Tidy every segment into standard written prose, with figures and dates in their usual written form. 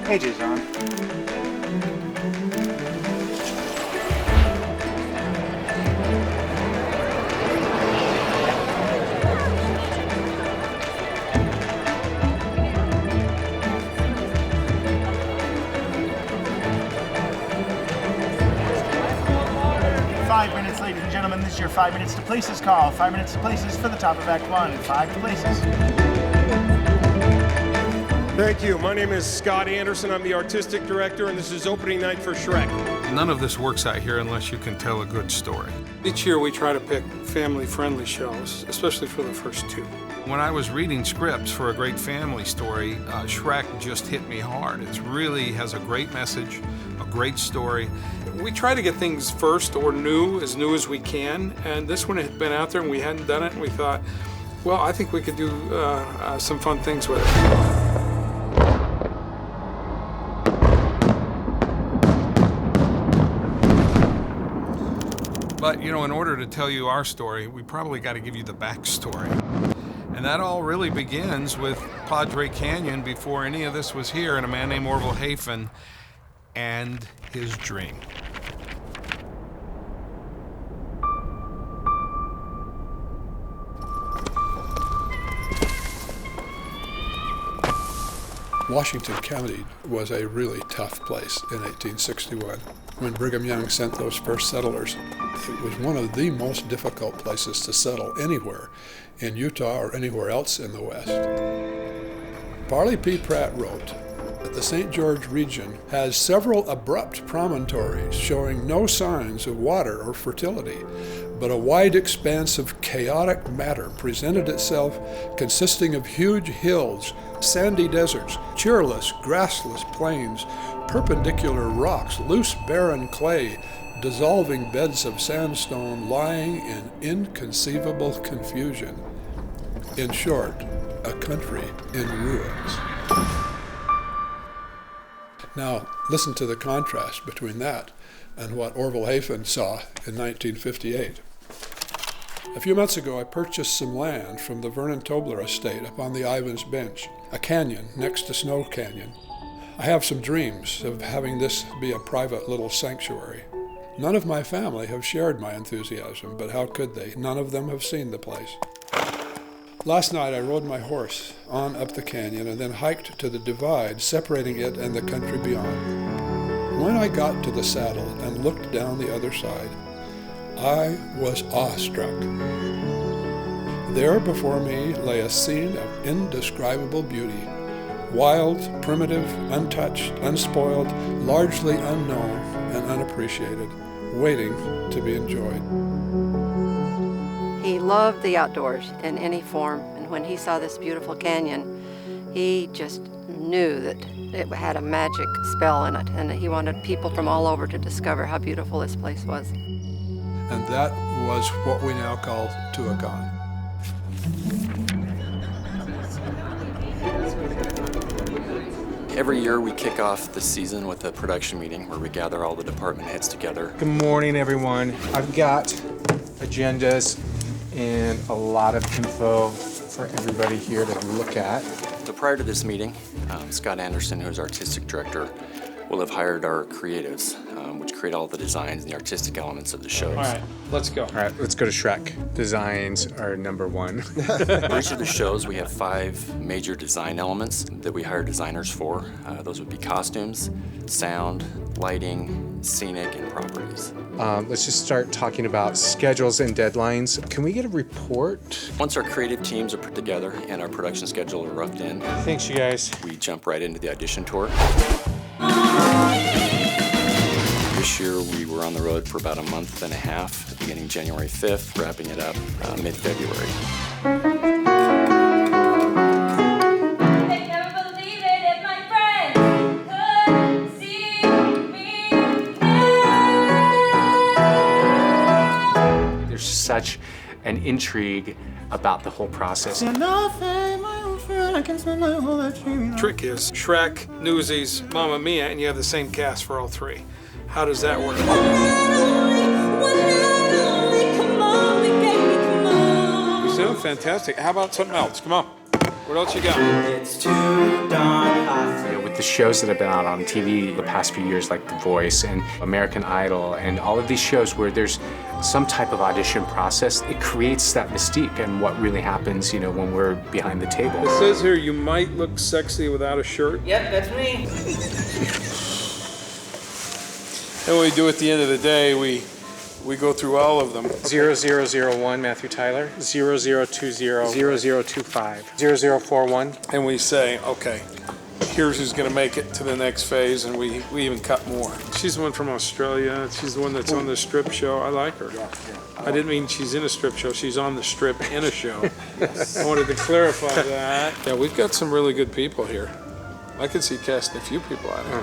Hey, Jason. 5 minutes, ladies and gentlemen. This is your 5 minutes to places call. 5 minutes to places for the top of Act 1. 5 to places. Thank you. My name is Scott Anderson. I'm the artistic director, and this is opening night for Shrek. None of this works out here unless you can tell a good story. Each year we try to pick family-friendly shows, especially for the first two. When I was reading scripts for a great family story, Shrek just hit me hard. It really has a great message, a great story. We try to get things first or new as we can, and this one had been out there and we hadn't done it, and we thought, well, I think we could do some fun things with it. But, you know, in order to tell you our story, we probably got to give you the backstory. And that all really begins with Padre Canyon before any of this was here, and a man named Orville Hafen and his dream. Washington County was a really tough place in 1861. When Brigham Young sent those first settlers, it was one of the most difficult places to settle anywhere in Utah or anywhere else in the West. Parley P. Pratt wrote that the St. George region has several abrupt promontories showing no signs of water or fertility, but a wide expanse of chaotic matter presented itself, consisting of huge hills, sandy deserts, cheerless, grassless plains, perpendicular rocks, loose barren clay, dissolving beds of sandstone lying in inconceivable confusion. In short, a country in ruins. Now, listen to the contrast between that and what Orville Hafen saw in 1958. A few months ago, I purchased some land from the Vernon Tobler estate up on the Ivans Bench, a canyon next to Snow Canyon. I have some dreams of having this be a private little sanctuary. None of my family have shared my enthusiasm, but how could they? None of them have seen the place. Last night, I rode my horse on up the canyon and then hiked to the divide separating it and the country beyond. When I got to the saddle and looked down the other side, I was awestruck. There before me lay a scene of indescribable beauty, wild, primitive, untouched, unspoiled, largely unknown and unappreciated, waiting to be enjoyed. He loved the outdoors in any form, and when he saw this beautiful canyon, he just knew that it had a magic spell in it, and he wanted people from all over to discover how beautiful this place was. And that was what we now call Tuacahn. Every year we kick off the season with a production meeting where we gather all the department heads together. Good morning, everyone. I've got agendas and a lot of info for everybody here to look at. So prior to this meeting, Scott Anderson, who's artistic director, will have hired our creatives, which create all the designs and the artistic elements of the shows. All right, let's go. All right, let's go to Shrek. Designs are number one. For each of the shows, we have 5 major design elements that we hire designers for. Those would be costumes, sound, lighting, scenic, and properties. Let's just start talking about schedules and deadlines. Can we get a report? Once our creative teams are put together and our production schedule are roughed in, Thanks, you guys. we jump right into the audition tour. This year we were on the road for about a month and a half, beginning January 5th, wrapping it up mid-February. They never believe it if my friends could see me now. There's such an intrigue about the whole process. Trick is Shrek, Newsies, Mamma Mia, and you have the same cast for all 3. How does that work? You're doing fantastic. How about something else? Come on. What else you got? You know, with the shows that have been out on TV the past few years, like The Voice and American Idol, and all of these shows where there's some type of audition process, it creates that mystique and what really happens, you know, when we're behind the table. It says here you might look sexy without a shirt. Yep, that's me. And what we do at the end of the day, we go through all of them. 0001 Matthew Tyler, 0020 0025 0041. And we say, okay, here's who's going to make it to the next phase, and we even cut more. She's the one from Australia. She's the one that's on the strip show. I like her. I didn't mean she's in a strip show. She's on the strip in a show. I wanted to clarify that. Yeah, we've got some really good people here. I could see casting a few people out of here.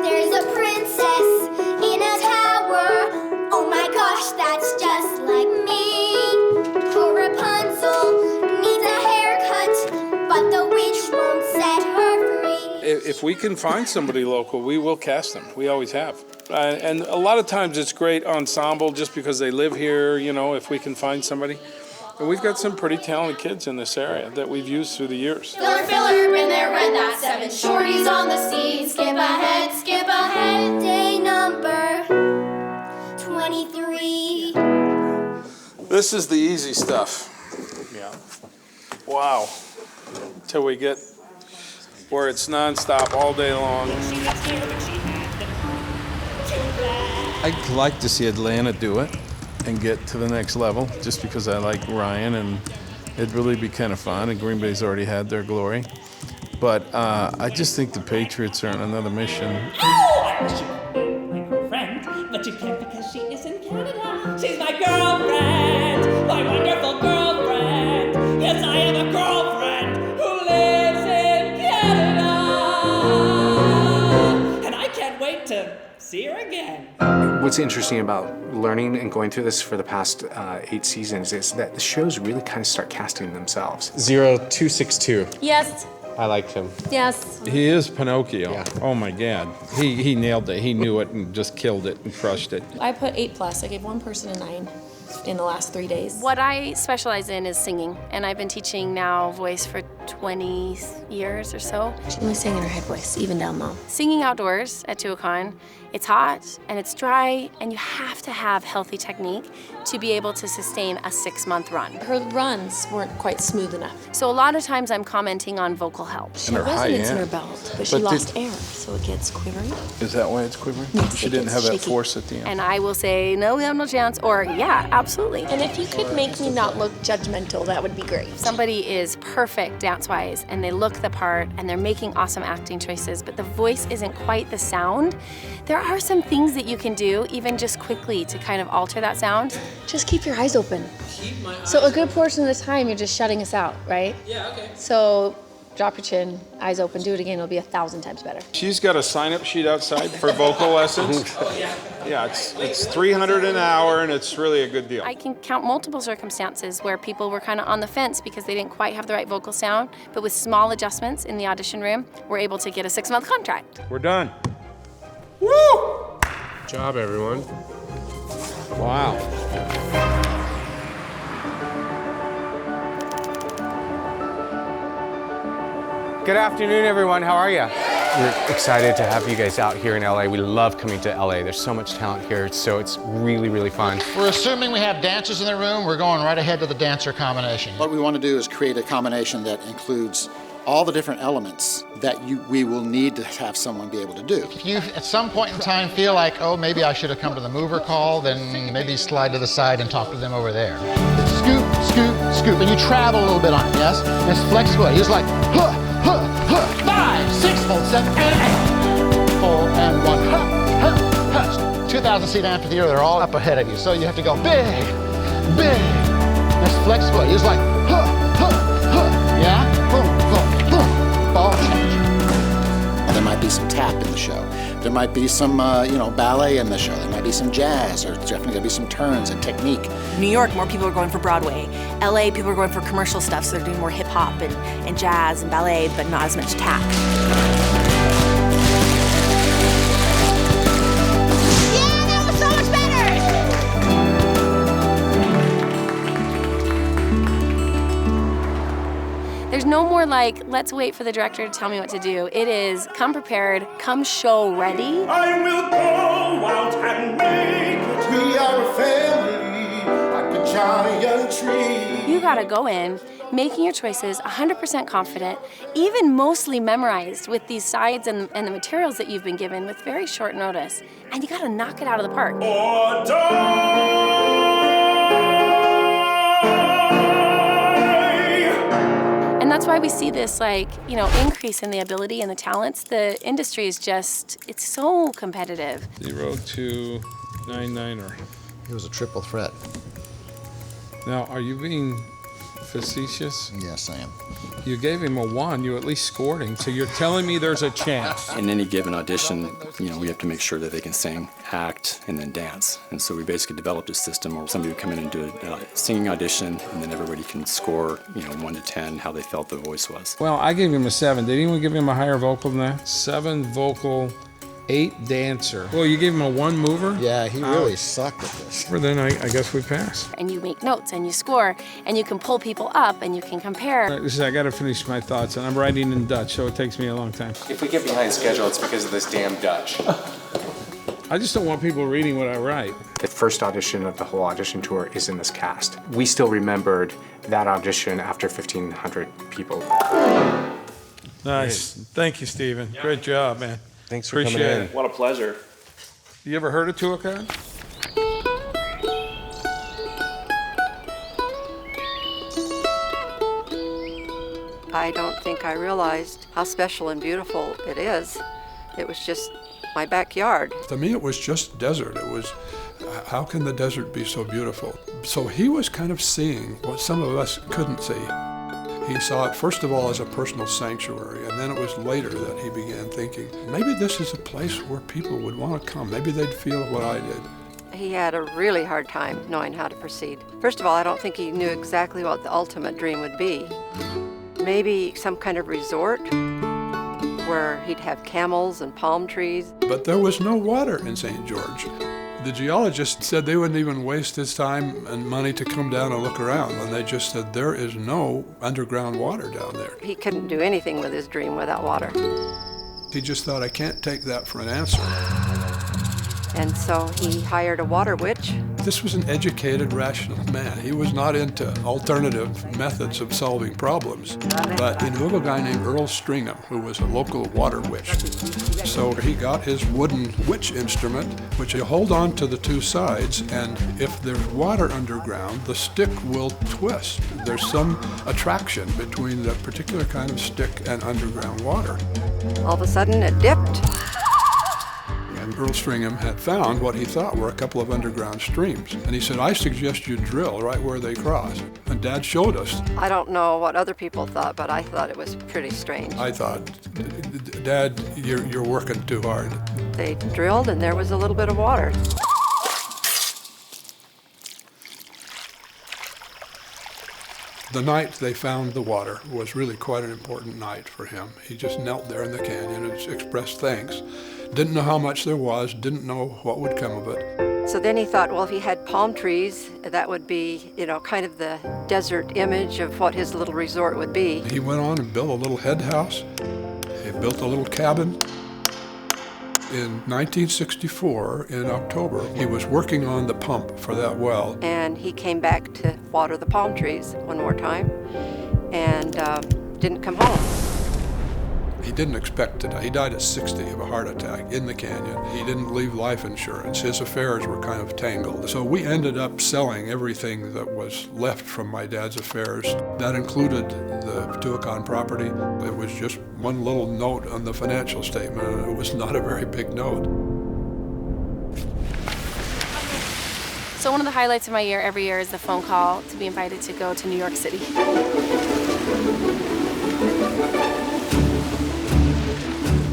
There's a princess in a tower. Oh my gosh, that's just like me. Poor Rapunzel needs a haircut, but the witch won't set her free. If we can find somebody local, we will cast them. We always have. And a lot of times it's great ensemble just because they live here, you know, if we can find somebody. And we've got some pretty talented kids in this area that we've used through the years. Filler, filler, in there, read that 7 shorties on the scene. Skip ahead, skip ahead. Day number 23. This is the easy stuff. Yeah. Wow. Till we get where it's nonstop all day long. I'd like to see Atlanta do it and get to the next level, just because I like Ryan and it'd really be kind of fun, and Green Bay's already had their glory. But I just think the Patriots are on another mission. My girlfriend, but you can't because she is in Canada. She's my girlfriend, my wonderful girlfriend. Yes, I have a girlfriend who lives in Canada. And I can't wait to see her again. What's interesting about learning and going through this for the past 8 seasons is that the shows really kind of start casting themselves. 0262. Yes. I liked him. Yes. He is Pinocchio. Yeah. Oh my God. He nailed it. He knew it and just killed it and crushed it. I put 8+. I gave one person a 9 in the last 3 days. What I specialize in is singing, and I've been teaching now voice for 20 years or so. She only sang in her head voice, even down low. Singing outdoors at Tuacahn, it's hot and it's dry, and you have to have healthy technique to be able to sustain a 6-month run. Her runs weren't quite smooth enough. So a lot of times I'm commenting on vocal health. She has resonance in her belt, but she lost air, so it gets quivery. Is that why it's quivering? Yes, She it didn't gets have that shaky. force at the end. And I will say, no, we have no chance, or yeah, absolutely. And if you could make me not look judgmental, that would be great. Somebody is perfect dance-wise, and they look the part, and they're making awesome acting choices, but the voice isn't quite the sound. There are some things that you can do, even just quickly, to kind of alter that sound. Just keep your eyes open. So a good portion of the time, you're just shutting us out, right? Yeah, okay. So drop your chin, eyes open, do it again. It'll be 1,000 times better. She's got a sign-up sheet outside for vocal lessons. Yeah, it's $300 an hour, and it's really a good deal. I can count multiple circumstances where people were kind of on the fence because they didn't quite have the right vocal sound, but with small adjustments in the audition room, we're able to get a 6-month contract. We're done. Good job, everyone. Wow. Good afternoon, everyone. How are you? We're excited to have you guys out here in LA. We love coming to LA. There's so much talent here, so it's really, really fun. We're assuming we have dancers in the room. We're going right ahead to the dancer combination. What we want to do is create a combination that includes all the different elements that we will need to have someone be able to do. If you at some point in time feel like, oh, maybe I should have come to the mover call, then maybe slide to the side and talk to them over there. Scoop, scoop, scoop, and you travel a little bit on it, yes? And it's flexible. It's like, huh, huh, huh, 5, 6, fold, 7, and 8. Fold, and 1, huh, huh, huh. 2,000 seat amphitheater, they're all up ahead of you. So you have to go big, big. And it's flexible. It's like, huh, huh, huh, yeah? Boom, boom, boom. Ball change. And there might be some tap in the show. There might be some, ballet in the show. There might be some jazz. There's definitely going to be some turns and technique. New York, more people are going for Broadway. LA, people are going for commercial stuff, so they're doing more hip hop and jazz and ballet, but not as much tap. Yeah, that was so much better! like, let's wait for the director to tell me what to do. It is come prepared, come show ready. I will go out and make it. We are a family, like a giant tree. You gotta go in, making your choices 100% confident, even mostly memorized with these sides and the materials that you've been given with very short notice. And you gotta knock it out of the park. Or die. And that's why we see this, like, you know, increase in the ability and the talents. The industry is just, it's so competitive. 0299er. He was a triple threat. Now, are you being facetious? Yes, I am. You gave him a 1, you at least scored him, so you're telling me there's a chance. In any given audition, we have to make sure that they can sing, act, and then dance. And so we basically developed a system where somebody would come in and do a singing audition, and then everybody can score, 1 to 10, how they felt the voice was. Well, I gave him a 7. Did anyone give him a higher vocal than that? 7 vocal, 8 dancer. Well, you gave him a 1 mover? Yeah, he really sucked at this. Well, then I guess we passed. And you make notes and you score and you can pull people up and you can compare. I got to finish my thoughts, and I'm writing in Dutch, so it takes me a long time. If we get behind schedule, it's because of this damn Dutch. I just don't want people reading what I write. The first audition of the whole audition tour is in this cast. We still remembered that audition after 1,500 people. Nice. Thank you, Stephen. Yeah. Great job, man. Thanks for Appreciate coming in. it. What a pleasure. You ever heard of Tuacahn? I don't think I realized how special and beautiful it is. It was just my backyard. To me, it was just desert. It was, how can the desert be so beautiful? So he was kind of seeing what some of us couldn't see. He saw it, first of all, as a personal sanctuary, and then it was later that he began thinking, maybe this is a place where people would want to come. Maybe they'd feel what I did. He had a really hard time knowing how to proceed. First of all, I don't think he knew exactly what the ultimate dream would be. Maybe some kind of resort where he'd have camels and palm trees. But there was no water in St. George. The geologist said they wouldn't even waste his time and money to come down and look around, and they just said there is no underground water down there. He couldn't do anything with his dream without water. He just thought, I can't take that for an answer. And so he hired a water witch. This was an educated, rational man. He was not into alternative methods of solving problems. But he knew of a guy named Earl Stringham, who was a local water witch. So he got his wooden witch instrument, which you hold on to the two sides, and if there's water underground, the stick will twist. There's some attraction between that particular kind of stick and underground water. All of a sudden, it dipped. And Earl Stringham had found what he thought were a couple of underground streams. And he said, I suggest you drill right where they cross. And Dad showed us. I don't know what other people thought, but I thought it was pretty strange. I thought, Dad, you're working too hard. They drilled and there was a little bit of water. The night they found the water was really quite an important night for him. He just knelt there in the canyon and expressed thanks. Didn't know how much there was, didn't know what would come of it. So then he thought, well, if he had palm trees, that would be, kind of the desert image of what his little resort would be. He went on and built a little head house. He built a little cabin. In 1964, in October, he was working on the pump for that well. And he came back to water the palm trees one more time and didn't come home. He didn't expect to die. He died at 60 of a heart attack in the canyon. He didn't leave life insurance. His affairs were kind of tangled. So we ended up selling everything that was left from my dad's affairs. That included the Tuacahn property. It was just one little note on the financial statement, and it was not a very big note. So one of the highlights of my year every year is the phone call to be invited to go to New York City.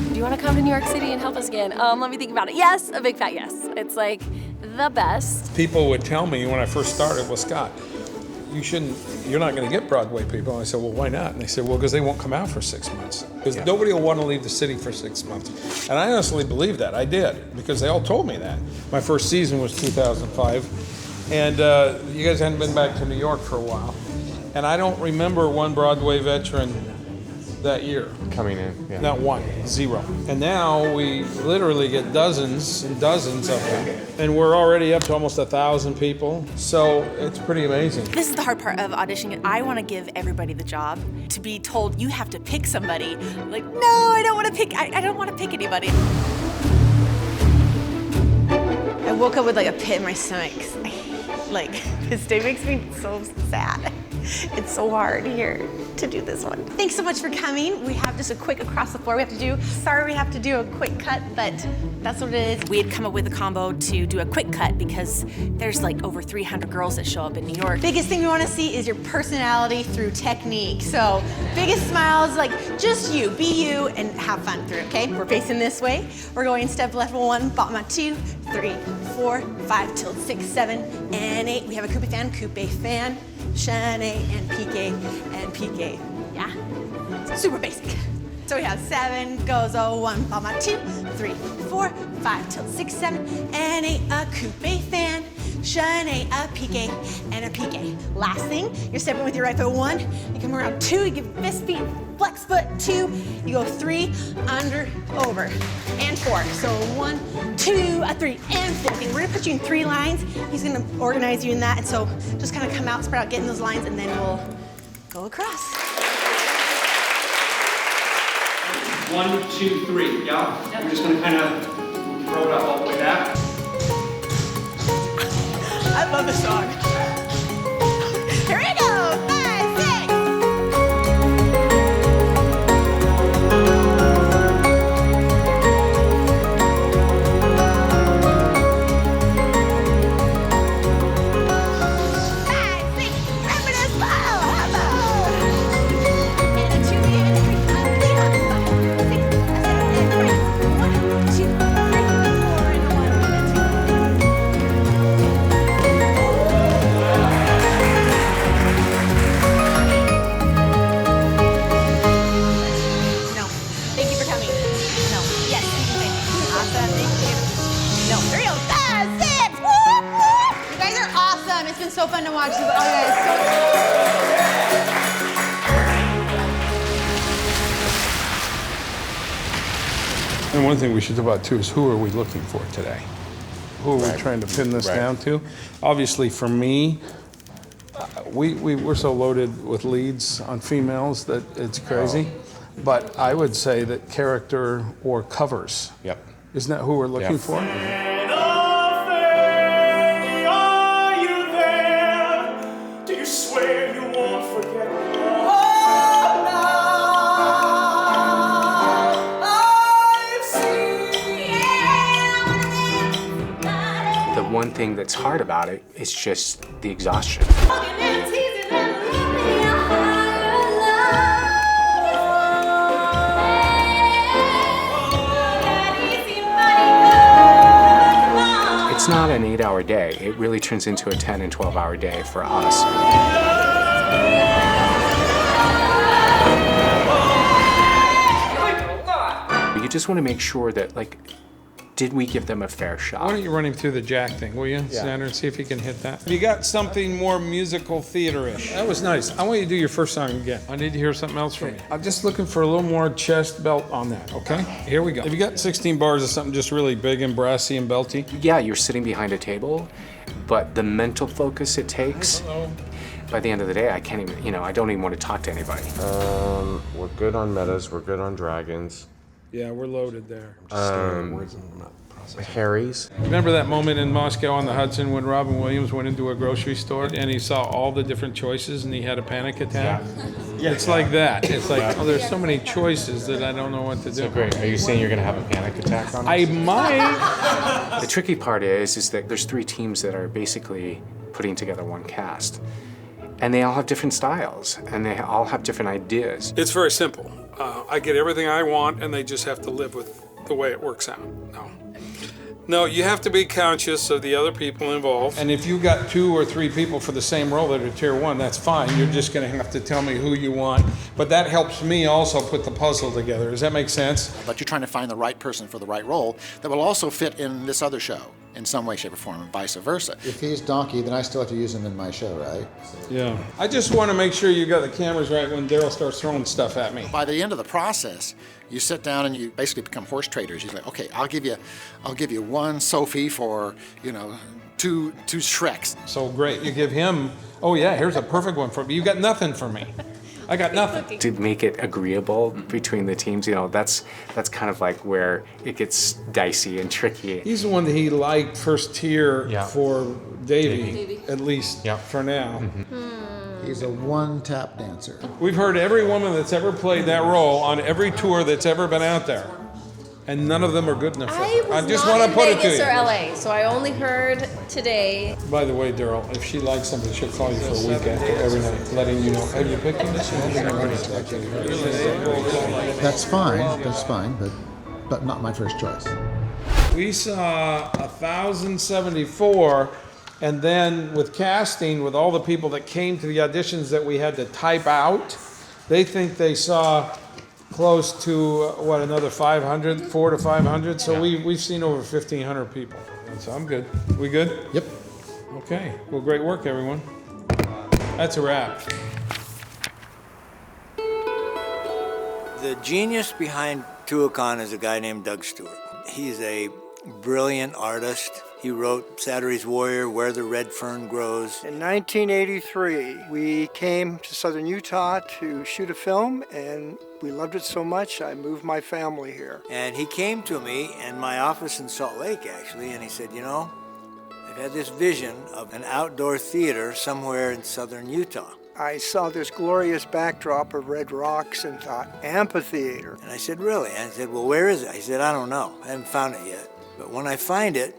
Do you want to come to New York City and help us again? Let me think about it. Yes, a big fat yes. It's like the best. People would tell me when I first started, well, Scott, you're not going to get Broadway people. And I said, well, why not? And they said, well, because they won't come out for 6 months. Because nobody will want to leave the city for 6 months. And I honestly believe that. I did, because they all told me that. My first season was 2005. And you guys hadn't been back to New York for a while. And I don't remember one Broadway veteran that year. Coming in, yeah. Not one, zero. And now we literally get dozens and dozens of them. And we're already up to almost 1,000 people. So it's pretty amazing. This is the hard part of auditioning. I want to give everybody the job. To be told you have to pick somebody, like, no, I don't want to pick, I don't want to pick anybody. I woke up with like a pit in my stomach. Like, this day makes me so sad. It's so hard here to do this one. Thanks so much for coming. We have just a quick across the floor we have to do. Sorry we have to do a quick cut, but that's what it is. We had come up with a combo to do a quick cut because there's like over 300 girls that show up in New York. Biggest thing we want to see is your personality through technique. So biggest smiles, like just you, be you, and have fun through it, okay? We're facing this way. We're going step left 1, bottom 2, 3, 4, 5, tilt 6, 7, and 8. We have a coupe fan, Shanae, and PK. Yeah, super basic. So we have 7, goes 1, bottom 2, 3, 4, 5, tilt 6, 7, and 8. A coupe fan, Shanae, a PK, and a PK. Last thing, you're stepping with your right foot 1, you come around 2, you give fist feet, flex foot 2, you go 3, under, over, and 4. So 1, 2, 3, and 4. Okay, we're gonna put you in 3 lines. He's gonna organize you in that, and so just kind of come out, spread out, get in those lines, and then we'll go across. 1, 2, 3, yeah? Yep. We're just gonna kind of throw it up all the way back. I love this song. Here we go, 5, 6. So fun to watch. Oh, guys, And one thing we should talk about too is who are we looking for today? Who are we trying to pin this down to? Obviously for me, we're so loaded with leads on females that it's crazy. But I would say that character or covers. Yep. Isn't that who we're looking for? The one thing that's hard about it is just the exhaustion. It's not an 8-hour day. It really turns into a 10 and 12-hour day for us. You just want to make sure that, like, did we give them a fair shot? Why don't you run him through the jack thing, will you, Xander, and see if he can hit that? You got something more musical theater-ish. That was nice. I want you to do your first song again. I need to hear something else from you. I'm just looking for a little more chest belt on that, okay? Here we go. Have you got 16 bars of something just really big and brassy and belty? Yeah, you're sitting behind a table, but the mental focus it takes, by the end of the day, I can't even, I don't even want to talk to anybody. We're good on metas, we're good on dragons. Yeah, we're loaded there. Harry's. Remember that moment in Moscow on the Hudson when Robin Williams went into a grocery store and he saw all the different choices and he had a panic attack? Yeah. It's like that. It's like, oh, there's so many choices that I don't know what to do. So great. Are you saying you're going to have a panic attack on us? I might. The tricky part is that there's 3 teams that are basically putting together one cast. And they all have different styles, and they all have different ideas. It's very simple. I get everything I want, and they just have to live with the way it works out. No, you have to be conscious of the other people involved. And if you got 2 or 3 people for the same role that are tier 1, that's fine. You're just going to have to tell me who you want. But that helps me also put the puzzle together. Does that make sense? But you're trying to find the right person for the right role that will also fit in this other show. in some way, shape, or form, and vice versa. If he's Donkey, then I still have to use him in my show, right? Yeah. I just want to make sure you got the cameras right when Daryl starts throwing stuff at me. By the end of the process, you sit down and you basically become horse traders. You're like, okay, I'll give you one Sophie for, two Shreks. So great. You give him, oh yeah, here's a perfect one for me. You got nothing for me. I got nothing. To make it agreeable between the teams, that's kind of like where it gets dicey and tricky. He's the one that he liked first tier for Davey, at least for now. He's a one-tap dancer. We've heard every woman that's ever played that role on every tour that's ever been out there, and none of them are good enough for her. I just want to put it to you. Vegas or LA, so I only heard today. By the way, Daryl, if she likes something, she'll call you for a week after every night, letting you know, have you picked this? That's fine, but not my first choice. We saw 1,074, and then with casting, with all the people that came to the auditions that we had to type out, they think they saw close to, another 500, 400 to 500. So we've seen over 1,500 people. So I'm good. We good? Yep. Okay. Well, great work, everyone. That's a wrap. The genius behind Tuacahn is a guy named Doug Stewart. He's a brilliant artist. He wrote Saturday's Warrior, Where the Red Fern Grows. In 1983, we came to southern Utah to shoot a film, and we loved it so much, I moved my family here. And he came to me in my office in Salt Lake, actually, and he said, I've had this vision of an outdoor theater somewhere in southern Utah. I saw this glorious backdrop of red rocks and thought, amphitheater. And I said, really? And I said, well, where is it? He said, I don't know. I haven't found it yet. But when I find it,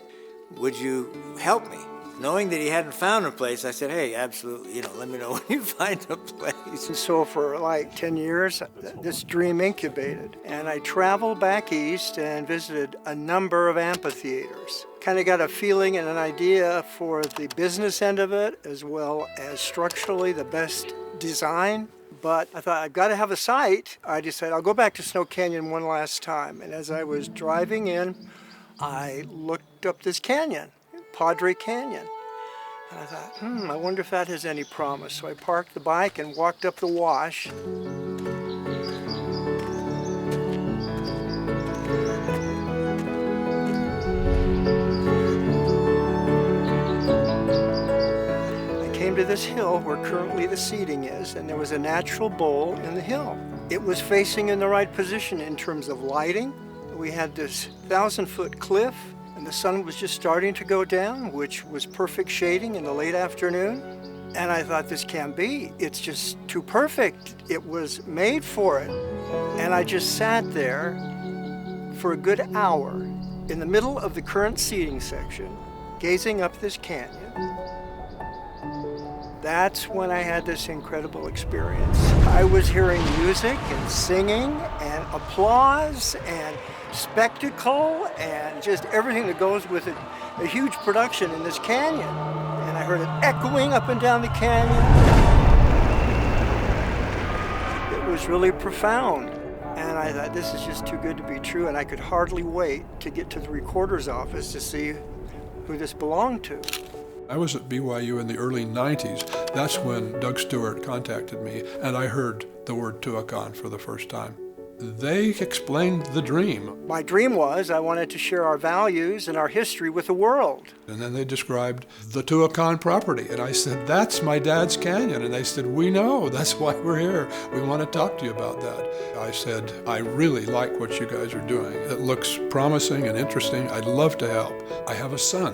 would you help me? Knowing that he hadn't found a place, I said, hey, absolutely, let me know when you find a place. And so for like 10 years, this dream incubated. And I traveled back east and visited a number of amphitheaters. Kind of got a feeling and an idea for the business end of it, as well as structurally the best design. But I thought, I've got to have a site. I decided I'll go back to Snow Canyon one last time. And as I was driving in, I looked up this canyon, Padre Canyon. And I thought, I wonder if that has any promise. So I parked the bike and walked up the wash. I came to this hill where currently the seating is, and there was a natural bowl in the hill. It was facing in the right position in terms of lighting. We had this 1,000-foot cliff, and the sun was just starting to go down, which was perfect shading in the late afternoon. And I thought, this can't be. It's just too perfect. It was made for it. And I just sat there for a good hour in the middle of the current seating section, gazing up this canyon. That's when I had this incredible experience. I was hearing music and singing and applause and spectacle and just everything that goes with it. A huge production in this canyon. And I heard it echoing up and down the canyon. It was really profound. And I thought, this is just too good to be true. And I could hardly wait to get to the recorder's office to see who this belonged to. I was at BYU in the early 90s. That's when Doug Stewart contacted me, and I heard the word Tuacahn for the first time. They explained the dream. My dream was I wanted to share our values and our history with the world. And then they described the Tuacahn property. And I said, that's my dad's canyon. And they said, we know, that's why we're here. We want to talk to you about that. I said, I really like what you guys are doing. It looks promising and interesting. I'd love to help. I have a son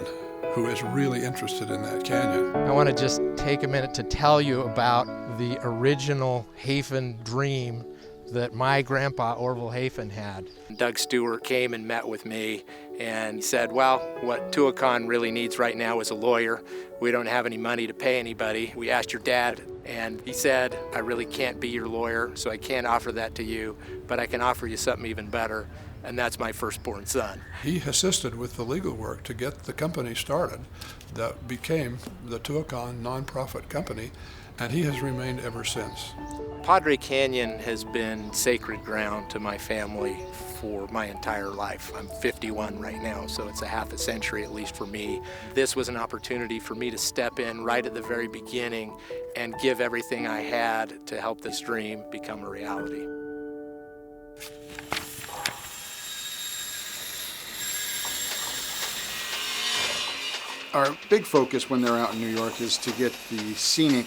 who is really interested in that canyon. I want to just take a minute to tell you about the original Hafen dream that my grandpa Orville Hafen had. Doug Stewart came and met with me and he said, well, what Tuacahn really needs right now is a lawyer. We don't have any money to pay anybody. We asked your dad and he said, I really can't be your lawyer, so I can't offer that to you, but I can offer you something even better, and that's my firstborn son. He assisted with the legal work to get the company started that became the Tuacahn nonprofit company. and he has remained ever since. Padre Canyon has been sacred ground to my family for my entire life. I'm 51 right now, so it's a half a century at least for me. This was an opportunity for me to step in right at the very beginning and give everything I had to help this dream become a reality. Our big focus when they're out in New York is to get the scenic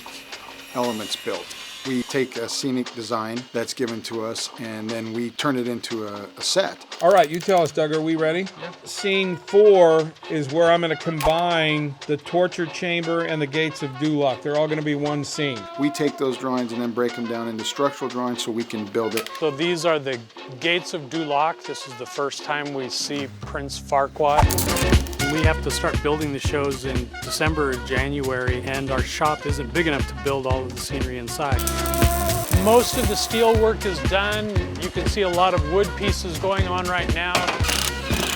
elements built. We take a scenic design that's given to us, and then we turn it into a set. All right, you tell us, Doug, are we ready? Yeah. Scene 4 is where I'm going to combine the torture chamber and the gates of Duloc. They're all going to be one scene. We take those drawings and then break them down into structural drawings so we can build it. So these are the gates of Duloc. This is the first time we see Prince Farquaad. We have to start building the shows in December or January, and our shop isn't big enough to build all of the scenery inside. Most of the steel work is done. You can see a lot of wood pieces going on right now.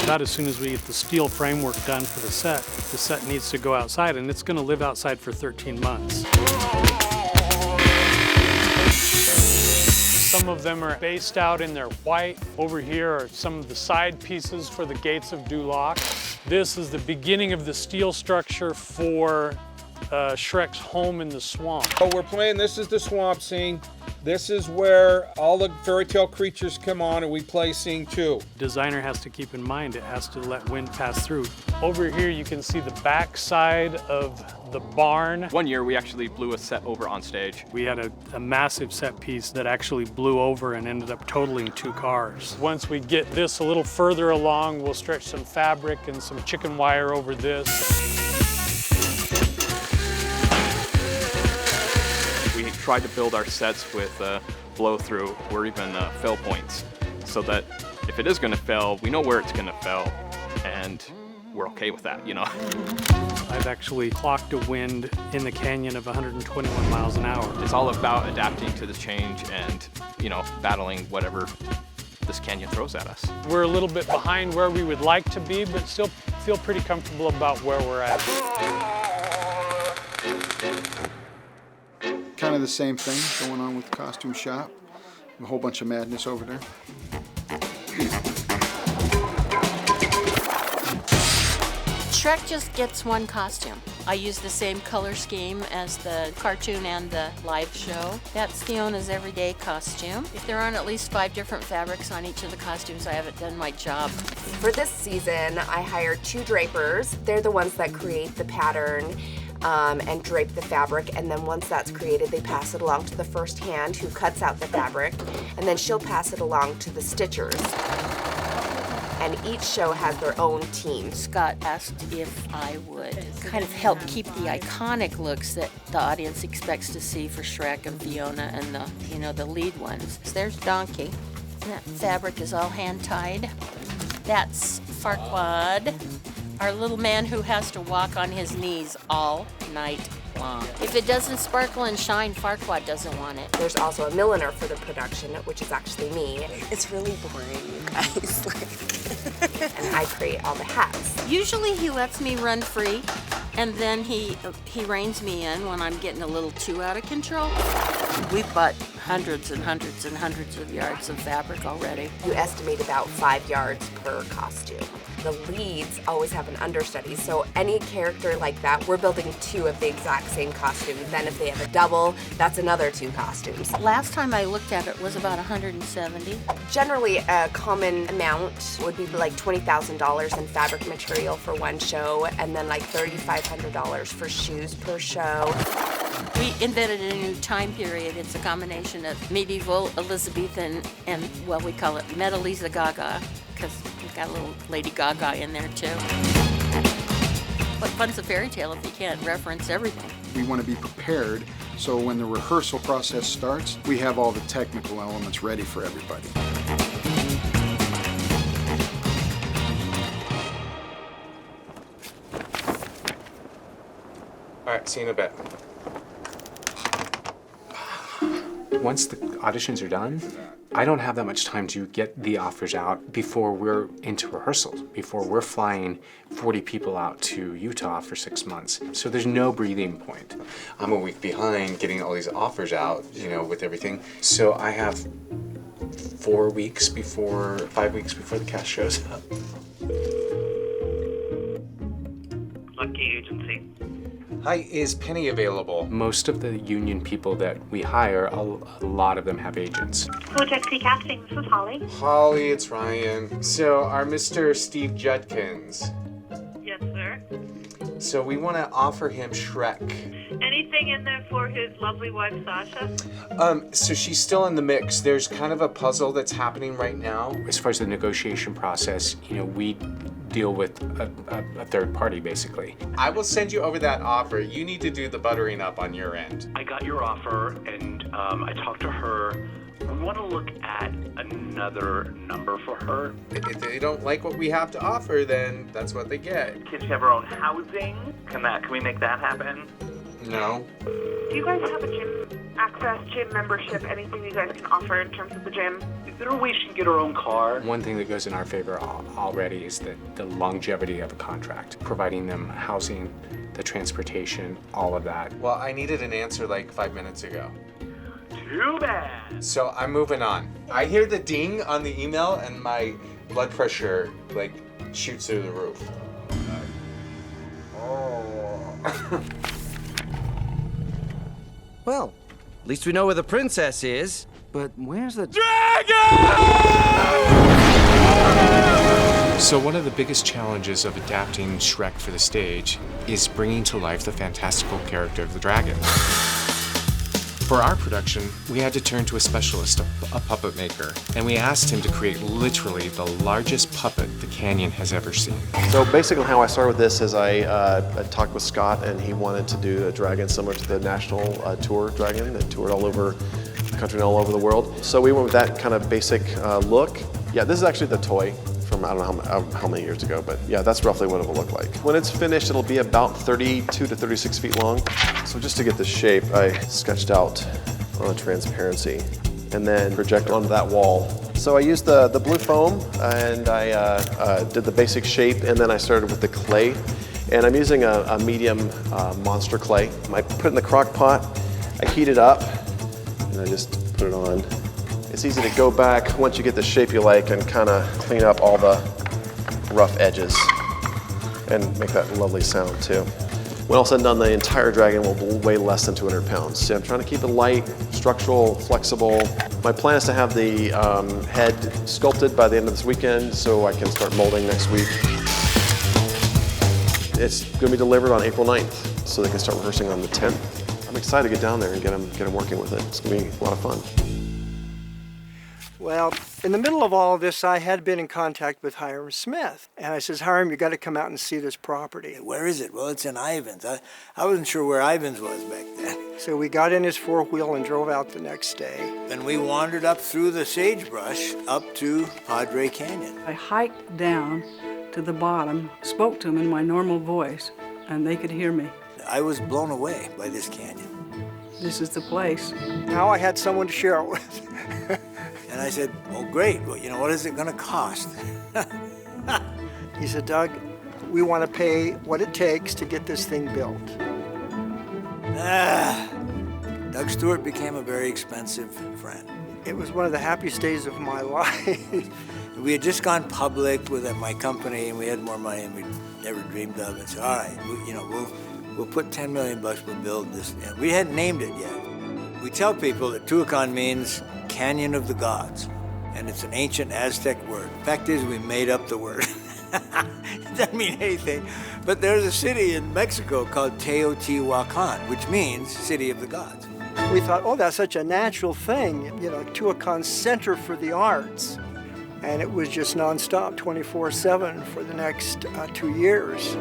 About as soon as we get the steel framework done for the set needs to go outside, and it's going to live outside for 13 months. Some of them are based out in their white. Over here are some of the side pieces for the gates of Duloc. This is the beginning of the steel structure for Shrek's home in the swamp. So we're playing, this is the swamp scene. This is where all the fairy tale creatures come on, and we play scene 2. Designer has to keep in mind it has to let wind pass through. Over here you can see the back side of the barn. One year we actually blew a set over on stage. We had a massive set piece that actually blew over and ended up totaling 2 cars. Once we get this a little further along, we'll stretch some fabric and some chicken wire over this. We tried to build our sets with blow-through or even fail points, so that if it is going to fail, we know where it's going to fail, and we're okay with that, you know. I've actually clocked a wind in the canyon of 121 miles an hour. It's all about adapting to the change and, you know, battling whatever this canyon throws at us. We're a little bit behind where we would like to be, but still feel pretty comfortable about where we're at. Kind of the same thing going on with the costume shop. A whole bunch of madness over there. Shrek just gets one costume. I use the same color scheme as the cartoon and the live show. That's Fiona's everyday costume. If there aren't at least 5 different fabrics on each of the costumes, I haven't done my job. For this season, I hired 2 drapers. They're the ones that create the pattern and drape the fabric, and then once that's created, they pass it along to the first hand who cuts out the fabric, and then she'll pass it along to the stitchers. And each show has their own team. Scott asked if I would kind of help keep the iconic looks that the audience expects to see for Shrek and Fiona and the lead ones. There's Donkey. That fabric is all hand-tied. That's Farquaad, our little man who has to walk on his knees all night long. If it doesn't sparkle and shine, Farquaad doesn't want it. There's also a milliner for the production, which is actually me. It's really boring, you guys. And I create all the hats. Usually he lets me run free, and then he reins me in when I'm getting a little too out of control. We've bought hundreds and hundreds and hundreds of yards of fabric already. You estimate about 5 yards per costume. The leads always have an understudy, so any character like that, we're building 2 of the exact same costume. Then if they have a double, that's another 2 costumes. Last time I looked at it was about $170. Generally, a common amount would be like $20,000 in fabric material for one show, and then like $3,500 for shoes per show. We invented a new time period. It's a combination of medieval, Elizabethan, and well, we call it Metal-Lisa Gaga, because we've got a little Lady Gaga in there too. What fun's a fairy tale if you can't reference everything? We want to be prepared so when the rehearsal process starts, we have all the technical elements ready for everybody. All right, see you in a bit. Once the auditions are done, I don't have that much time to get the offers out before we're into rehearsals, before we're flying 40 people out to Utah for 6 months. So there's no breathing point. I'm a week behind getting all these offers out, you know, with everything. So I have 5 weeks before the cast shows up. Lucky Agency. Hi, is Penny available? Most of the union people that we hire, a lot of them have agents. Project Casting, this is Holly. Holly, it's Ryan. So, our Mr. Steve Judkins. Yes, sir. So we want to offer him Shrek. Anything in there for his lovely wife, Sasha? So she's still in the mix. There's kind of a puzzle that's happening right now. As far as the negotiation process, you know, we deal with a third party, basically. I will send you over that offer. You need to do the buttering up on your end. I got your offer, and I talked to her. We want to look at another number for her. If they don't like what we have to offer, then that's what they get. Can she have her own housing? Can we make that happen? No. Do you guys have a gym access, gym membership, anything you guys can offer in terms of the gym? Is there a way she can get her own car? One thing that goes in our favor already is the longevity of a contract, providing them housing, the transportation, all of that. Well, I needed an answer like 5 minutes ago. Too bad. So I'm moving on. I hear the ding on the email and my blood pressure like shoots through the roof. Oh. Well, at least we know where the princess is. But where's the So one of the biggest challenges of adapting Shrek for the stage is bringing to life the fantastical character of the dragon. For our production, we had to turn to a specialist, a puppet maker, and we asked him to create literally the largest puppet the canyon has ever seen. So basically how I started with this is I talked with Scott, and he wanted to do a dragon similar to the national tour dragon that toured all over the country and all over the world. So we went with that kind of basic look. Yeah, this is actually the toy from I don't know how many years ago, but yeah, that's roughly what it will look like. When it's finished, it'll be about 32 to 36 feet long. So just to get the shape, I sketched out on a transparency and then project onto that wall. So I used the blue foam, and I did the basic shape, and then I started with the clay. And I'm using a medium monster clay. I put it in the crock pot, I heat it up, and I just put it on. It's easy to go back once you get the shape you like and kind of clean up all the rough edges and make that lovely sound too. When all said and done, the entire dragon will weigh less than 200 pounds. So I'm trying to keep it light, structural, flexible. My plan is to have the head sculpted by the end of this weekend so I can start molding next week. It's going to be delivered on April 9th, so they can start rehearsing on the 10th. I'm excited to get down there and get them working with it. It's going to be a lot of fun. Well, in the middle of all of this, I had been in contact with Hiram Smith. And I says, Hiram, you got to come out and see this property. Where is it? Well, it's in Ivins. I wasn't sure where Ivins was back then. So we got in his four-wheel and drove out the next day. Then we wandered up through the sagebrush up to Padre Canyon. I hiked down to the bottom, spoke to them in my normal voice, and they could hear me. I was blown away by this canyon. This is the place. Now I had someone to share it with. And I said, well, great. Well, what is it going to cost? He said, Doug, we want to pay what it takes to get this thing built. Doug Stewart became a very expensive friend. It was one of the happiest days of my life. We had just gone public with my company, and we had more money than we'd never dreamed of. And said, all right, we'll put $10 million, we'll build this. And we hadn't named it yet. We tell people that Tuacahn means Canyon of the Gods, and it's an ancient Aztec word. Fact is, we made up the word. It doesn't mean anything, but there's a city in Mexico called Teotihuacan, which means City of the Gods. We thought, oh, that's such a natural thing, Tuacahn Center for the Arts. And it was just nonstop, 24/7 for the next 2 years.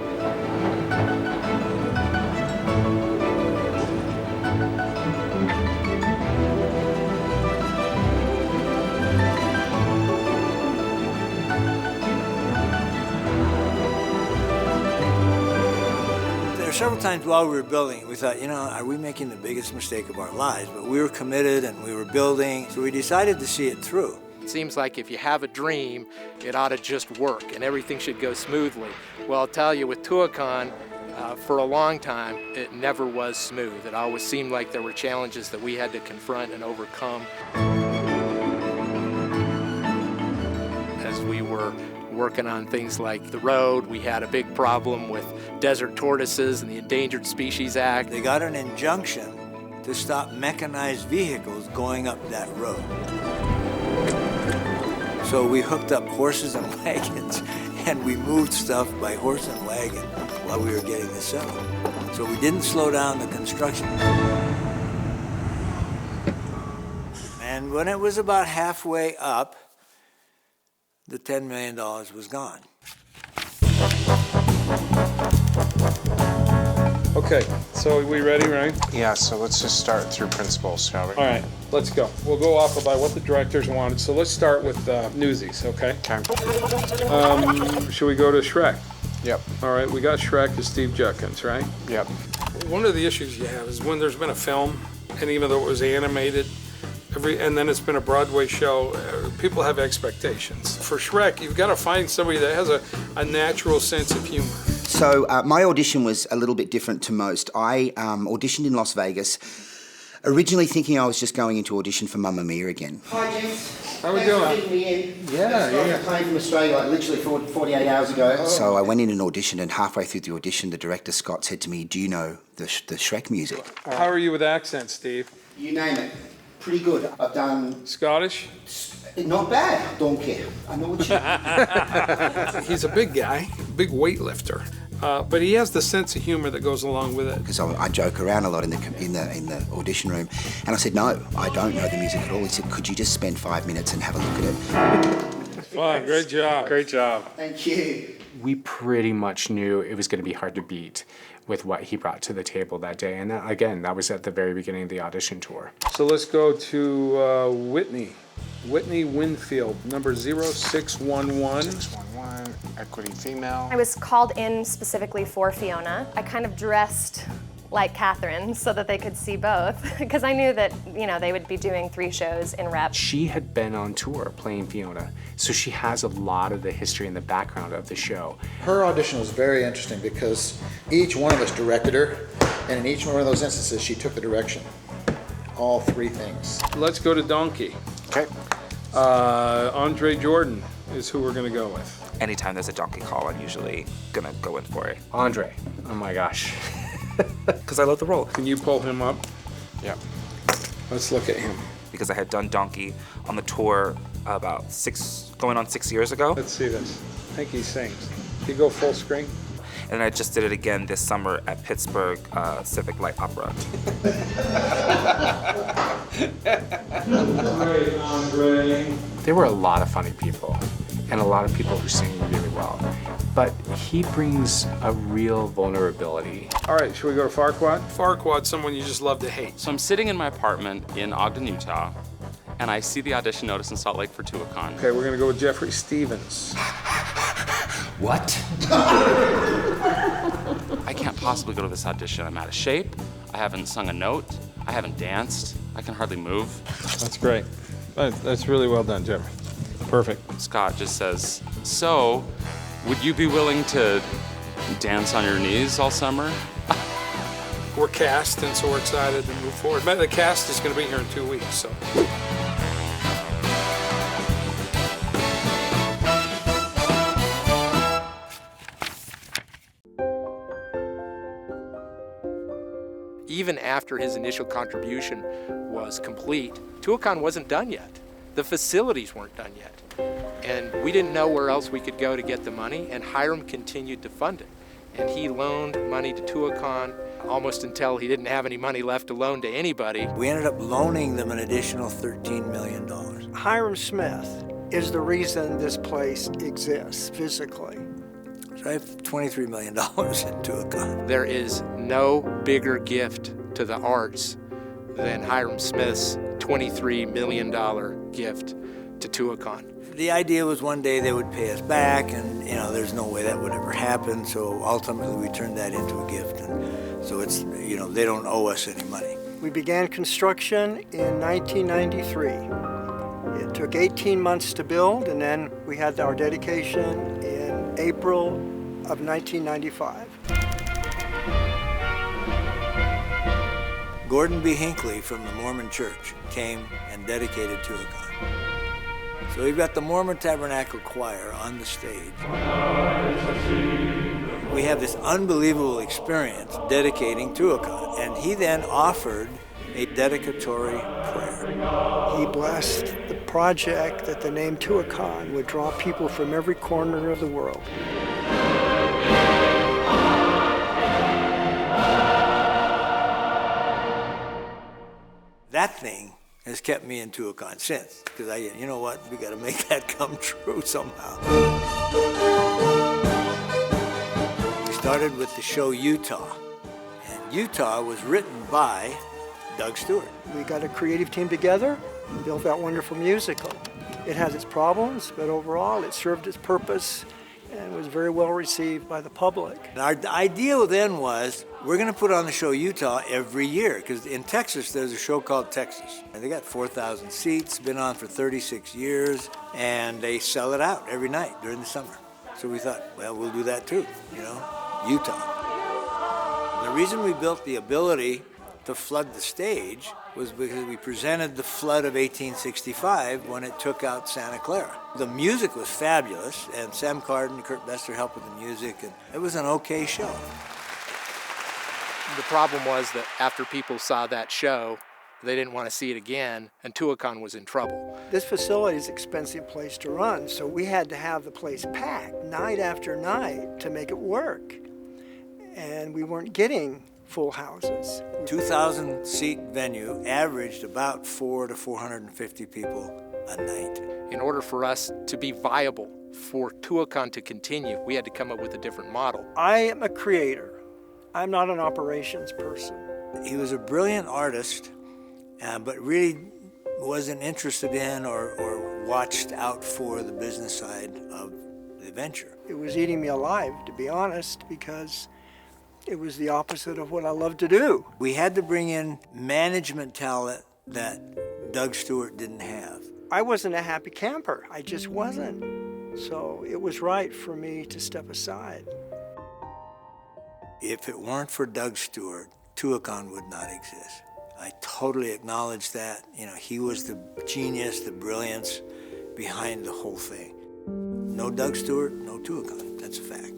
were several times while we were building, we thought, are we making the biggest mistake of our lives? But we were committed and we were building, so we decided to see it through. It seems like if you have a dream, it ought to just work and everything should go smoothly. Well, I'll tell you, with Tuacahn, for a long time, it never was smooth. It always seemed like there were challenges that we had to confront and overcome. As we were working on things like the road, we had a big problem with desert tortoises and the Endangered Species Act. They got an injunction to stop mechanized vehicles going up that road. So we hooked up horses and wagons, and we moved stuff by horse and wagon while we were getting this settled. So we didn't slow down the construction. And when it was about halfway up, the $10 million was gone. Okay, so we ready, Ryan? Yeah, so let's just start through principles, shall we? All right, let's go. We'll go off of what the directors wanted. So let's start with Newsies, okay? Should we go to Shrek? Yep. All right, we got Shrek as Steve Jenkins, right? Yep. One of the issues you have is when there's been a film, and even though it was animated, and then it's been a Broadway show, people have expectations. For Shrek, you've got to find somebody that has a natural sense of humor. So my audition was a little bit different to most. I auditioned in Las Vegas, originally thinking I was just going into audition for Mamma Mia again. Hi, gents. How we doing? Thanks for fitting me in. Yeah. I came from Australia like literally 48 hours ago. So I went in and auditioned, and halfway through the audition, the director, Scott, said to me, "Do you know the Shrek music?" How are you with accents, Steve? You name it. Pretty good. I've done... Scottish? Not bad. Don't care. I know what you... He's a big guy, big weightlifter. But he has the sense of humor that goes along with it. Because I joke around a lot in the audition room, and I said, "No, I don't know the music at all." He said, "Could you just spend 5 minutes and have a look at it?" Wow, great job. Great job. Thank you. We pretty much knew it was going to be hard to beat with what he brought to the table that day. And that, again, that was at the very beginning of the audition tour. So let's go to Whitney. Whitney Winfield, number 0611. 611, equity female. I was called in specifically for Fiona. I kind of dressed like Catherine so that they could see both, because I knew that, they would be doing 3 shows in rep. She had been on tour playing Fiona, so she has a lot of the history and the background of the show. Her audition was very interesting because each one of us directed her, and in each one of those instances, she took the direction. All 3 things. Let's go to Donkey. Okay. Andre Jordan is who we're going to go with. Anytime there's a donkey call, I'm usually going to go in for it. Andre. Oh my gosh. Because I love the role. Can you pull him up? Yeah. Let's look at him. Because I had done Donkey on the tour about going on 6 years ago. Let's see this. I think he sings. Can you go full screen? And I just did it again this summer at Pittsburgh Civic Light Opera. Great, Andre. There were a lot of funny people and a lot of people who sing really well. But he brings a real vulnerability. All right, should we go to Farquaad? Farquaad's someone you just love to hate. So I'm sitting in my apartment in Ogden, Utah, and I see the audition notice in Salt Lake for Tuacahn. Okay, we're gonna go with Jeffrey Stevens. What? I can't possibly go to this audition. I'm out of shape. I haven't sung a note. I haven't danced. I can hardly move. That's great. That's really well done, Jeffrey. Perfect. Scott just says, "So, would you be willing to dance on your knees all summer?" We're cast, and so we're excited to move forward. But the cast is going to be here in 2 weeks, so. Even after his initial contribution was complete, Tuacahn wasn't done yet. The facilities weren't done yet. And we didn't know where else we could go to get the money, and Hiram continued to fund it. And he loaned money to Tuacahn almost until he didn't have any money left to loan to anybody. We ended up loaning them an additional $13 million. Hiram Smith is the reason this place exists physically. So I have $23 million in Tuacahn. There is no bigger gift to the arts than Hiram Smith's $23 million gift to Tuacahn. The idea was one day they would pay us back, and there's no way that would ever happen, so ultimately we turned that into a gift. And So it's, you know, they don't owe us any money. We began construction in 1993. It took 18 months to build, and then we had our dedication in April of 1995. Gordon B. Hinckley from the Mormon Church came and dedicated Tuacahn. So we've got the Mormon Tabernacle Choir on the stage. We have this unbelievable experience dedicating Tuacahn, and he then offered a dedicatory prayer. He blessed the project that the name Tuacahn would draw people from every corner of the world. That thing has kept me in Tuacahn since, because you know what, we got to make that come true somehow. We started with the show Utah, and Utah was written by Doug Stewart. We got a creative team together and built that wonderful musical. It has its problems, but overall it served its purpose and was very well received by the public. And our idea then was, we're going to put on the show Utah every year, because in Texas there's a show called Texas. And they got 4,000 seats, been on for 36 years, and they sell it out every night during the summer. So we thought, well, we'll do that too, you know, Utah. And the reason we built the ability to flood the stage was because we presented the flood of 1865 when it took out Santa Clara. The music was fabulous, and Sam Carden and Kurt Bester helped with the music, and it was an okay show. The problem was that after people saw that show, they didn't want to see it again, and Tuacahn was in trouble. This facility is an expensive place to run, so we had to have the place packed night after night to make it work. And we weren't getting full houses. 2,000 seat venue averaged about 400 to 450 people a night. In order for us to be viable, for Tuacahn to continue, we had to come up with a different model. I am a creator. I'm not an operations person. He was a brilliant artist, but really wasn't interested in or watched out for the business side of the venture. It was eating me alive, to be honest, because it was the opposite of what I love to do. We had to bring in management talent that Doug Stewart didn't have. I wasn't a happy camper. I just wasn't. So it was right for me to step aside. If it weren't for Doug Stewart, Tuacahn would not exist. I totally acknowledge that. You know, he was the genius, the brilliance behind the whole thing. No Doug Stewart, no Tuacahn. That's a fact.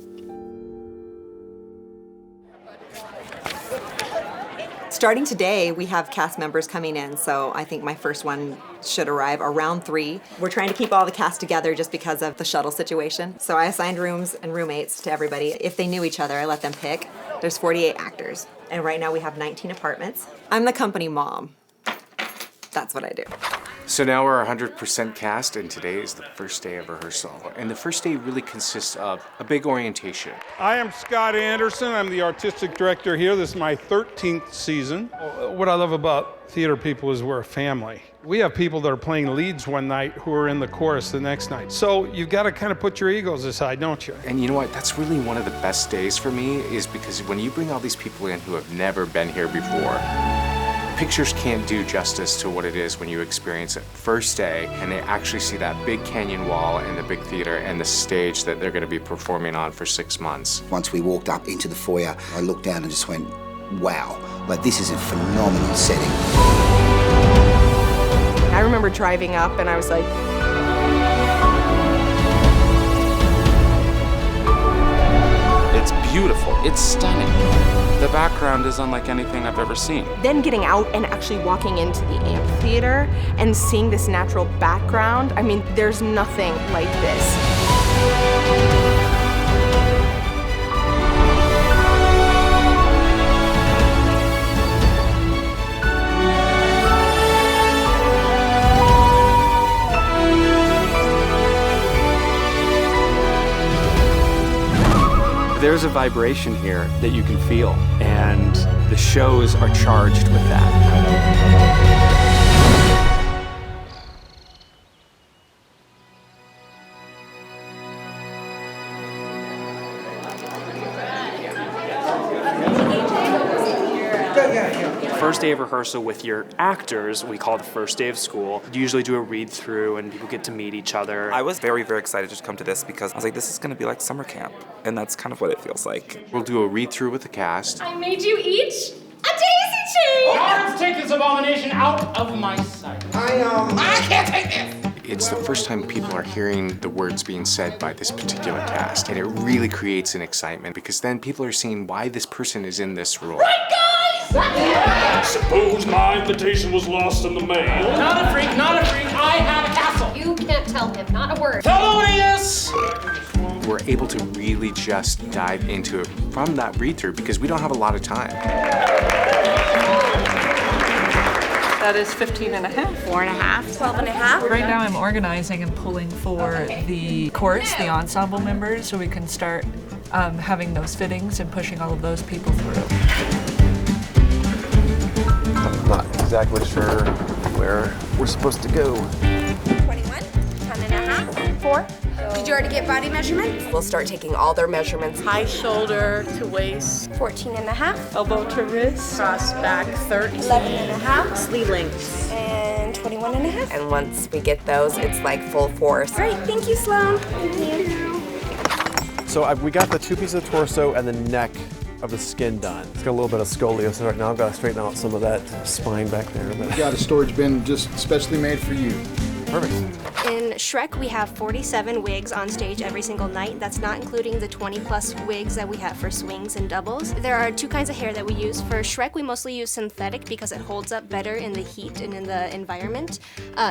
Starting today, we have cast members coming in, so I think my first one should arrive around 3. We're trying to keep all the cast together just because of the shuttle situation. So I assigned rooms and roommates to everybody. If they knew each other, I let them pick. There's 48 actors, and right now we have 19 apartments. I'm the company mom. That's what I do. So now we're 100% cast, and today is the first day of rehearsal. And the first day really consists of a big orientation. I am Scott Anderson. I'm the artistic director here. This is my 13th season. What I love about theater people is we're a family. We have people that are playing leads one night who are in the chorus the next night. So you've got to kind of put your egos aside, don't you? And you know what? That's really one of the best days for me, is because when you bring all these people in who have never been here before, pictures can't do justice to what it is when you experience it first day and they actually see that big canyon wall and the big theater and the stage that they're going to be performing on for 6 months. Once we walked up into the foyer, I looked down and just went, wow, like this is a phenomenal setting. I remember driving up and I was like, It's beautiful. It's stunning. The background is unlike anything I've ever seen. then getting out and actually walking into the amphitheater and seeing this natural background, I mean, there's nothing like this. There's a vibration here that you can feel, and the shows are charged with that. First day of rehearsal with your actors, we call the first day of school. You usually do a read-through and people get to meet each other. I was very, very excited to come to this because I was like, this is going to be like summer camp. And that's kind of what it feels like. We'll do a read-through with the cast. I made you each a daisy chain! Let's take this abomination out of my sight. I can't take this! It's the first time people are hearing the words being said by this particular cast, and it really creates an excitement because then people are seeing why this person is in this role. Right, guys? Suppose my invitation was lost in the mail. Not a freak, not a freak. I have a castle. You can't tell him, not a word. Felonious! We're able to really just dive into it from that read-through because we don't have a lot of time. That is 15 and a half. 4 and a half. 12 and a half. Right now I'm organizing and pulling for the chorus, the ensemble members, so we can start having those fittings and pushing all of those people through. I'm not exactly sure where we're supposed to go. 21, 10 and a half. 4. Did you already get body measurements? We'll start taking all their measurements. High shoulder to waist. 14 and a half. Elbow to wrist. Cross back 13. 11 and a half. Sleeve lengths. And 21 and a half. And once we get those, it's like full force. Great, thank you, Sloan. Thank you. So we got the 2 pieces of torso and the neck of the skin done. It's got a little bit of scoliosis right now. I've got to straighten out some of that spine back there. But We've got a storage bin just specially made for you. Perfect. In Shrek, we have 47 wigs on stage every single night. That's not including the 20-plus wigs that we have for swings and doubles. There are 2 kinds of hair that we use. For Shrek, we mostly use synthetic because it holds up better in the heat and in the environment.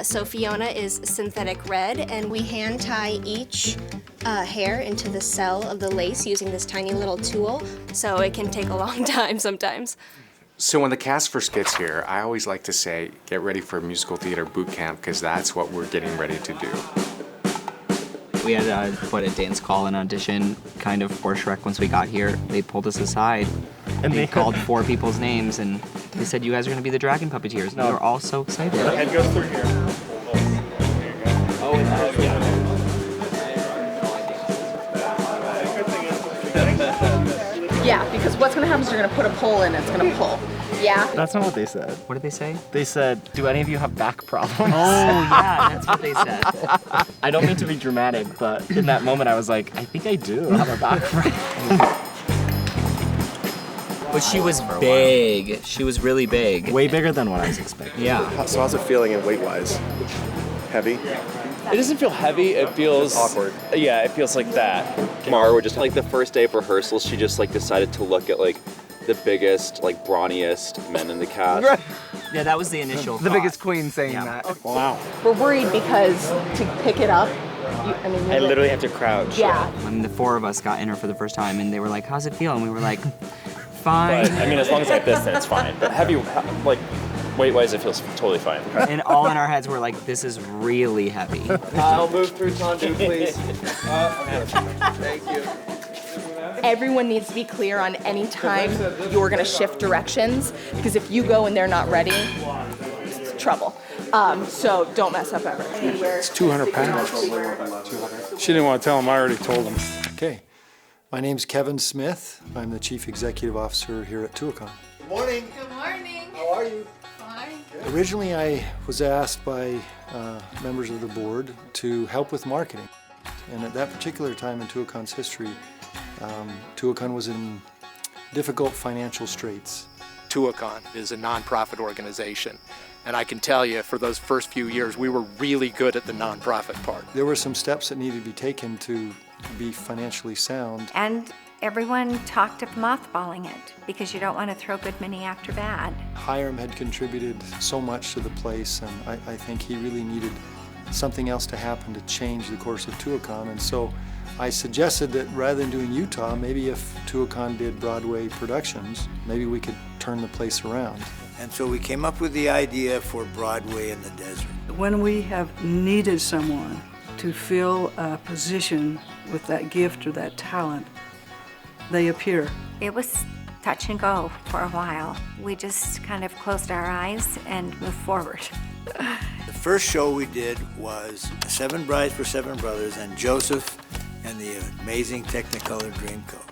So Fiona is synthetic red, and we hand tie each hair into the cell of the lace using this tiny little tool, so it can take a long time sometimes. So when the cast first gets here, I always like to say, get ready for musical theater boot camp because that's what we're getting ready to do. We had put a dance call and audition kind of for Shrek once we got here. They pulled us aside and they called 4 people's names and they said, you guys are going to be the dragon puppeteers. No. We were all so excited. The head goes through here. Oh, yeah. Yeah, because what's going to happen is you're going to put a pole in, it's going to pull. Yeah. That's not what they said. What did they say? They said, do any of you have back problems? Oh, yeah, that's what they said. I don't mean to be dramatic, but in that moment I was like, I think I do have a back problem. But she was big. She was really big. Way bigger than what I was expecting. Yeah. So how's it feeling in weight-wise? Heavy? It doesn't feel heavy, it feels awkward. Yeah, it feels like that. Mara would just, like the first day of rehearsals, she just like decided to look at like the biggest, like brawniest men in the cast. Yeah, that was the initial The biggest queen saying that. Wow. We're worried because to pick it up, I literally have to crouch. Yeah. I mean, the 4 of us got in her for the first time and they were like, how's it feel? And we were like, fine. But, I mean, as long as like this, then it's fine. But heavy, like, weight-wise, it feels totally fine. And all in our heads we're like, this is really heavy. I'll move through Tandu, please. Thank you. Everyone needs to be clear on any time you're going to shift directions, because if you go and they're not ready, it's trouble. So don't mess up ever. It's 200 pounds. 200. She didn't want to tell him. I already told him. Okay. My name's Kevin Smith. I'm the Chief Executive Officer here at Tuacahn. Good morning. Good morning. How are you? Fine. Originally, I was asked by members of the board to help with marketing. And at that particular time in Tuacahn's history, Tuacahn was in difficult financial straits. Tuacahn is a nonprofit organization. And I can tell you, for those first few years, we were really good at the nonprofit part. There were some steps that needed to be taken to be financially sound. And everyone talked of mothballing it because you don't want to throw good money after bad. Hiram had contributed so much to the place, and I think he really needed something else to happen to change the course of Tuacahn. And so I suggested that rather than doing Utah, maybe if Tuacahn did Broadway productions, maybe we could turn the place around. And so we came up with the idea for Broadway in the desert. When we have needed someone to fill a position with that gift or that talent, they appear. It was touch and go for a while. We just kind of closed our eyes and moved forward. The first show we did was 7 Brides for 7 Brothers and Joseph and the Amazing Technicolor Dreamcoat.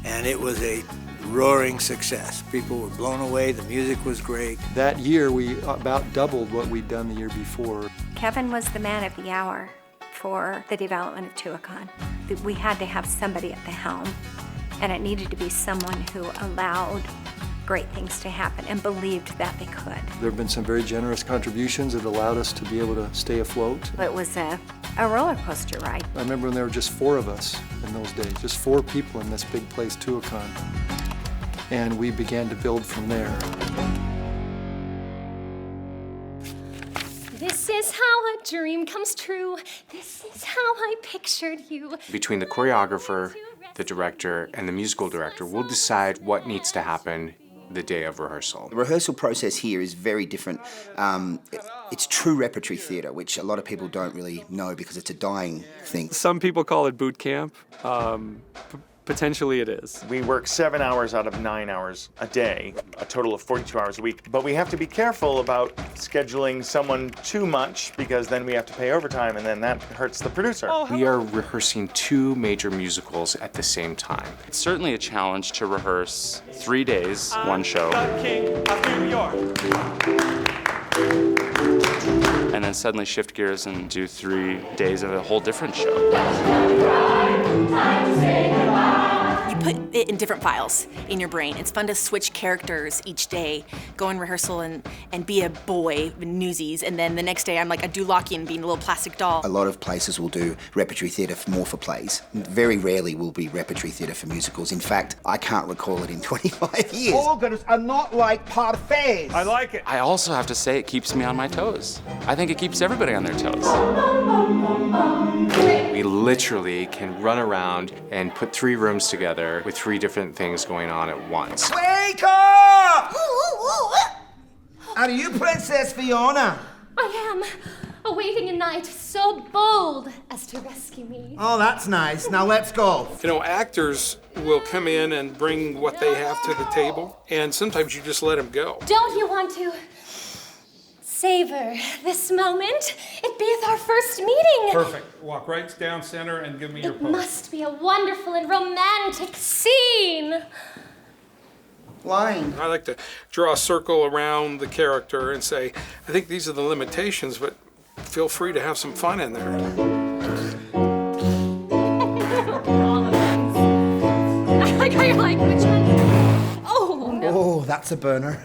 And it was a roaring success. People were blown away, the music was great. That year, we about doubled what we'd done the year before. Kevin was the man of the hour for the development of Tuacahn. We had to have somebody at the helm, and it needed to be someone who allowed great things to happen and believed that they could. There have been some very generous contributions that allowed us to be able to stay afloat. It was a roller coaster ride. I remember when there were just 4 of us in those days, just 4 people in this big place, Tuacahn. And we began to build from there. This is how a dream comes true. This is how I pictured you. Between the choreographer, the director, and the musical director, we'll decide what needs to happen the day of rehearsal. The rehearsal process here is very different. It's true repertory theatre, which a lot of people don't really know because it's a dying thing. Some people call it boot camp. Potentially it is. We work 7 hours out of 9 hours a day, a total of 42 hours a week. But we have to be careful about scheduling someone too much because then we have to pay overtime and then that hurts the producer. We are rehearsing 2 major musicals at the same time. It's certainly a challenge to rehearse 3 days, one show. King of New York. And then suddenly shift gears and do 3 days of a whole different show. You put it in different files in your brain. It's fun to switch characters each day, go in rehearsal and be a boy in Newsies, and then the next day I'm like a Dulakian being a little plastic doll. A lot of places will do repertory theatre more for plays. Very rarely will be repertory theatre for musicals. In fact, I can't recall it in 25 years. Organs are not like parfaits. I like it. I also have to say it keeps me on my toes. I think it keeps everybody on their toes. We literally can run around and put 3 rooms together with 3 different things going on at once. Wake up! Are you Princess Fiona? I am awaiting a knight so bold as to rescue me. Oh, that's nice. Now let's go. You know, actors will come in and bring what they have to the table, and sometimes you just let them go. Don't you want to savor this moment? It beeth our first meeting. Perfect. Walk right down center and give me your It pose. must be a wonderful and romantic scene. Line. I like to draw a circle around the character and say, I think these are the limitations, but feel free to have some fun in there. I like how you're like, which one? Oh, no. Oh, that's a burner.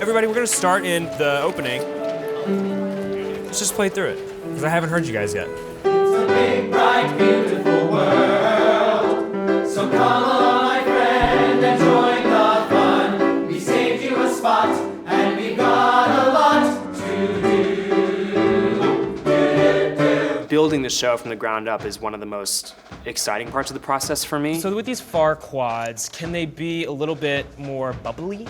Everybody, we're gonna start in the opening. Let's just play through it, because I haven't heard you guys yet. It's a big, bright, beautiful world. So come along, my friend, and join the fun. We saved you a spot, and we've got a lot to do. Building the show from the ground up is one of the most exciting parts of the process for me. So with these far quads, can they be a little bit more bubbly?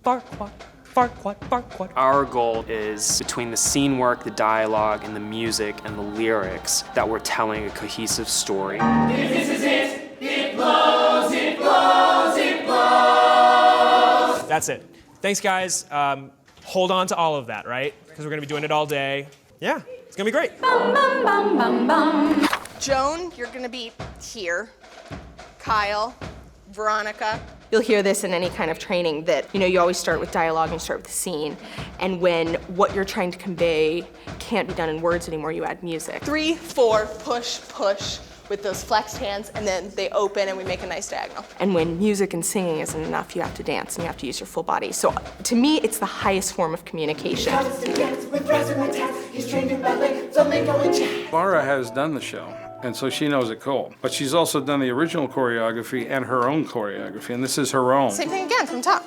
Far quad, far quad, far quad. Our goal is between the scene work, the dialogue, and the music and the lyrics that we're telling a cohesive story. This is it. It blows, it blows, it blows. That's it. Thanks, guys. Hold on to all of that, right? Because we're gonna be doing it all day. Yeah, it's gonna be great. Bum, bum, bum, bum, bum. Joan, you're gonna be here. Kyle, Veronica. You'll hear this in any kind of training that, you know, you always start with dialogue and you start with the scene. And when what you're trying to convey can't be done in words anymore, you add music. 3, 4, push, push with those flexed hands, and then they open and we make a nice diagonal. And when music and singing isn't enough, you have to dance and you have to use your full body. So to me, it's the highest form of communication. Laura has done the show, and so she knows it cold. But she's also done the original choreography and her own choreography, and this is her own. Same thing again from top.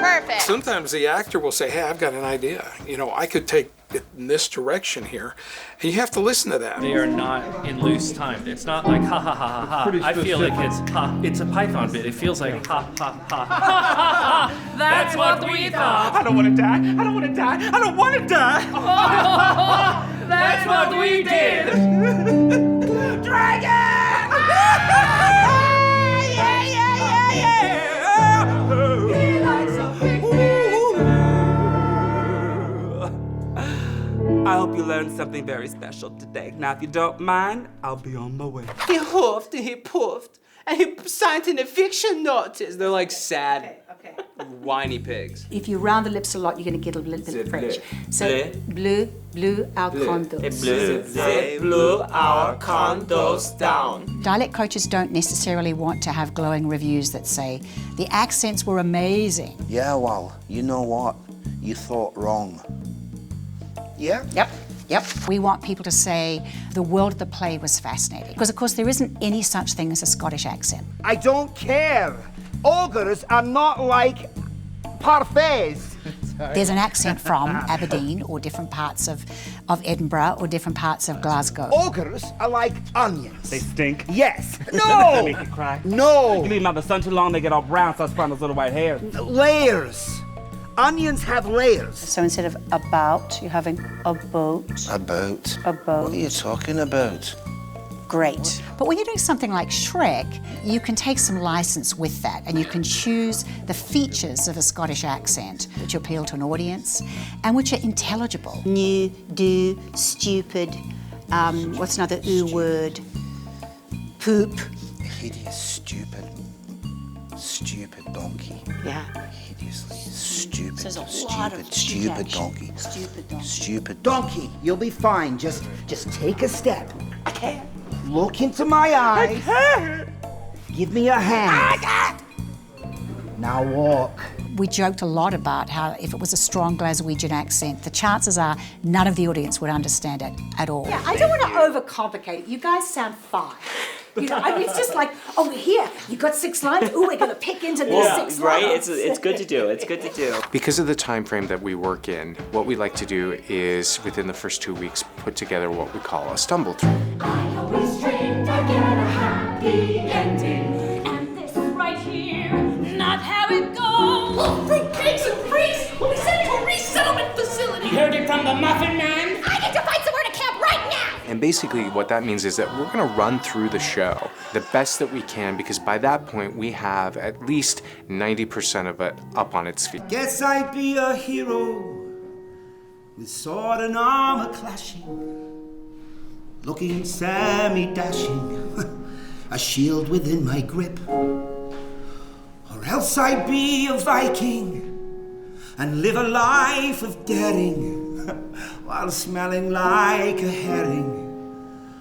Perfect. Sometimes the actor will say, hey, I've got an idea. You know, I could take it in this direction here. And you have to listen to that. They are not in loose time. It's not like ha ha ha ha ha. Pretty I feel like specific. it's ha. It's a Python bit. It feels like ha ha ha. That's what we thought. I don't want to die. I don't want to die. I don't want to die. That's what we did. Dragon! Yeah, yeah, yeah, yeah. He likes a big, big you learned something very special today. Now, if you don't mind, I'll be on my way. He huffed and he puffed, and he signed an eviction notice. They're like sad, whiny pigs. If you round the lips a lot, you're going to get a little bit of French. So, bleu, our condos. They blew our condos down. Dialect coaches don't necessarily want to have glowing reviews that say, the accents were amazing. Yeah, well, you know what? You thought wrong. Yeah? Yep. We want people to say the world of the play was fascinating. Because, of course, there isn't any such thing as a Scottish accent. I don't care. Ogres are not like parfaits. There's an accent from Aberdeen or different parts of Edinburgh or different parts of Glasgow. Ogres are like onions. They stink. Yes. They No. make you cry. No. You leave them out in the sun too long, they get all brown, so I spawn those little white hairs. Layers. Onions have layers. So instead of about, you're having a boat. A boat? A boat. What are you talking about? Great. But when you're doing something like Shrek, you can take some license with that and you can choose the features of a Scottish accent which appeal to an audience and which are intelligible. New, do, stupid, what's another ooh word? Poop. Hideous, stupid donkey. Yeah. Hideously stupid, So there's a lot of stupid action. donkey. Stupid. Stupid Donkey, you'll be fine. Just take a step. I can't. Look into my eyes. I can't. Give me a hand. I can't. Now walk. We joked a lot about how if it was a strong Glaswegian accent, the chances are none of the audience would understand it at all. Yeah, I don't want to overcomplicate it. You guys sound fine. You know, I mean, it's just like, oh, here, you got 6 lines. Ooh, we're going to pick into these 6 right? lines. It's good to do. It's good to do. Because of the time frame that we work in, what we like to do is within the first 2 weeks put together what we call a stumble through. I always dreamed I'd get a happy ending. And this right here, not how it goes. Well, fruitcakes and freaks will be sent to a resettlement facility. You heard it from the Muffin Man? I need to find somewhere to camp right now. And basically what that means is that we're gonna run through the show the best that we can because by that point we have at least 90% of it up on its feet. Guess I'd be a hero with sword and armor clashing, looking Sammy dashing, a shield within my grip. Or else I'd be a Viking and live a life of daring while smelling like a herring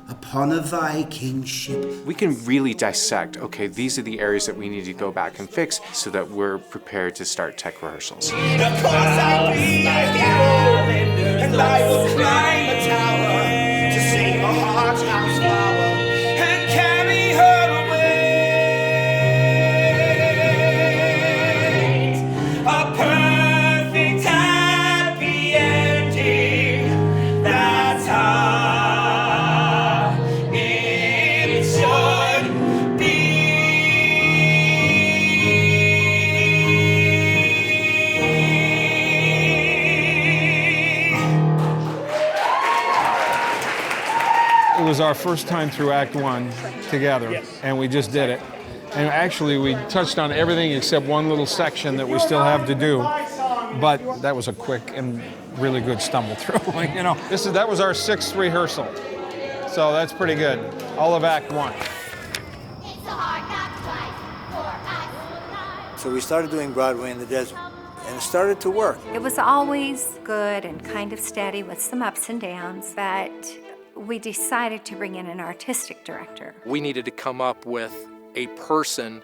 upon a Viking ship. We can really dissect, okay, these are the areas that we need to go back and fix so that we're prepared to start tech rehearsals. Of course I'd be a hero, and I will climb a tower to save a hothouse flower and carry her away. A perfect happy ending, that's how it should be. It was our first time through Act 1 together, and we just did it. And actually, we touched on everything except one little section that we still have to do. But that was a quick and really good stumble through. You know, that was our 6th rehearsal, so that's pretty good. All of Act 1. So we started doing Broadway in the desert, and it started to work. It was always good and kind of steady with some ups and downs, but we decided to bring in an artistic director. We needed to come up with a person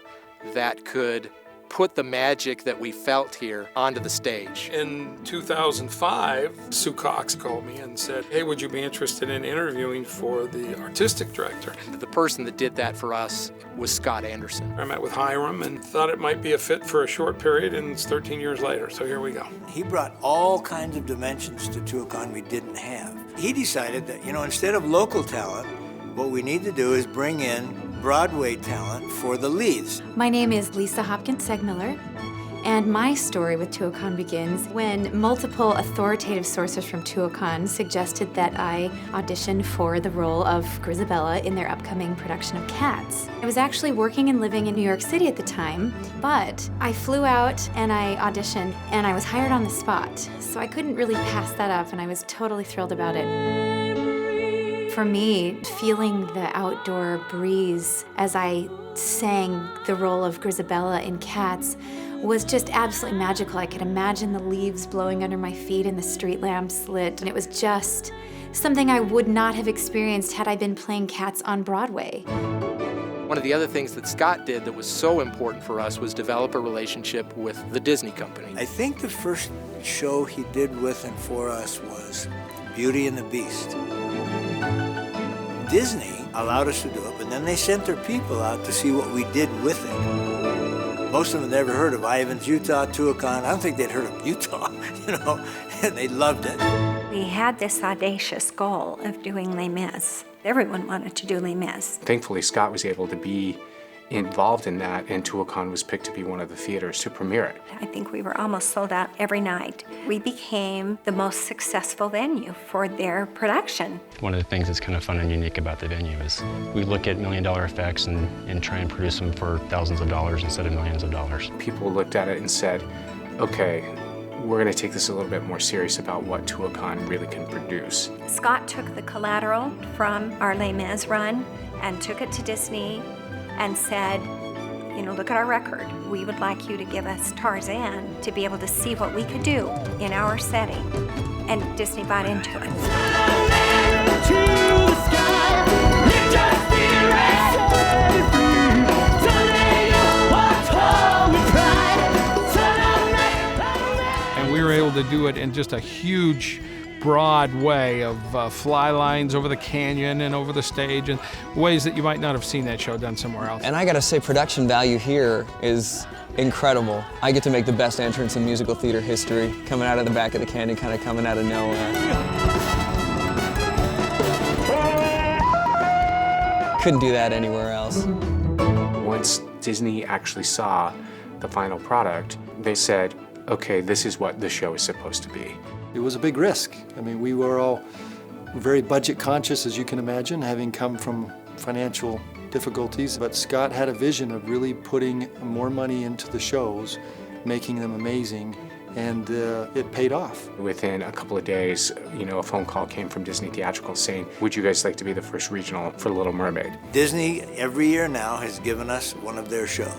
that could put the magic that we felt here onto the stage. In 2005, Sue Cox called me and said, hey, would you be interested in interviewing for the artistic director? The person that did that for us was Scott Anderson. I met with Hiram and thought it might be a fit for a short period, and it's 13 years later, so here we go. He brought all kinds of dimensions to Tuacahn we didn't have. He decided that, instead of local talent, what we need to do is bring in Broadway talent for the leads. My name is Lisa Hopkins Segmiller, And my story with Tuacahn begins when multiple authoritative sources from Tuacahn suggested that I audition for the role of Grisabella in their upcoming production of Cats. I was actually working and living in New York City at the time, but I flew out and I auditioned and I was hired on the spot. So I couldn't really pass that up and I was totally thrilled about it. For me, feeling the outdoor breeze as I sang the role of Grisabella in Cats was just absolutely magical. I could imagine the leaves blowing under my feet and the street lamps lit, and it was just something I would not have experienced had I been playing Cats on Broadway. One of the other things that Scott did that was so important for us was develop a relationship with the Disney company. I think the first show he did with and for us was Beauty and the Beast. Disney allowed us to do it, but then they sent their people out to see what we did with it. Most of them had never heard of Ivan's Utah, Tuacahn. I don't think they'd heard of Utah, and they loved it. We had this audacious goal of doing Les Mis. Everyone wanted to do Les Mis. Thankfully, Scott was able to be involved in that, and Tuacahn was picked to be one of the theaters to premiere it. I think we were almost sold out every night. We became the most successful venue for their production. One of the things that's kind of fun and unique about the venue is we look at million-dollar effects and try and produce them for thousands of dollars instead of millions of dollars. People looked at it and said, okay, we're going to take this a little bit more serious about what Tuacahn really can produce. Scott took the collateral from our Les Mis run and took it to Disney and said, look at our record. We would like you to give us Tarzan to be able to see what we could do in our setting. And Disney bought into it. And we were able to do it in just a huge, broad way of fly lines over the canyon and over the stage and ways that you might not have seen that show done somewhere else. And I gotta say, production value here is incredible. I get to make the best entrance in musical theater history, coming out of the back of the canyon, kind of coming out of nowhere. Couldn't do that anywhere else. Once Disney actually saw the final product, they said, okay, this is what the show is supposed to be. It was a big risk. I mean, we were all very budget conscious, as you can imagine, having come from financial difficulties. But Scott had a vision of really putting more money into the shows, making them amazing, and it paid off. Within a couple of days, a phone call came from Disney Theatrical saying, would you guys like to be the first regional for Little Mermaid? Disney, every year now, has given us one of their shows.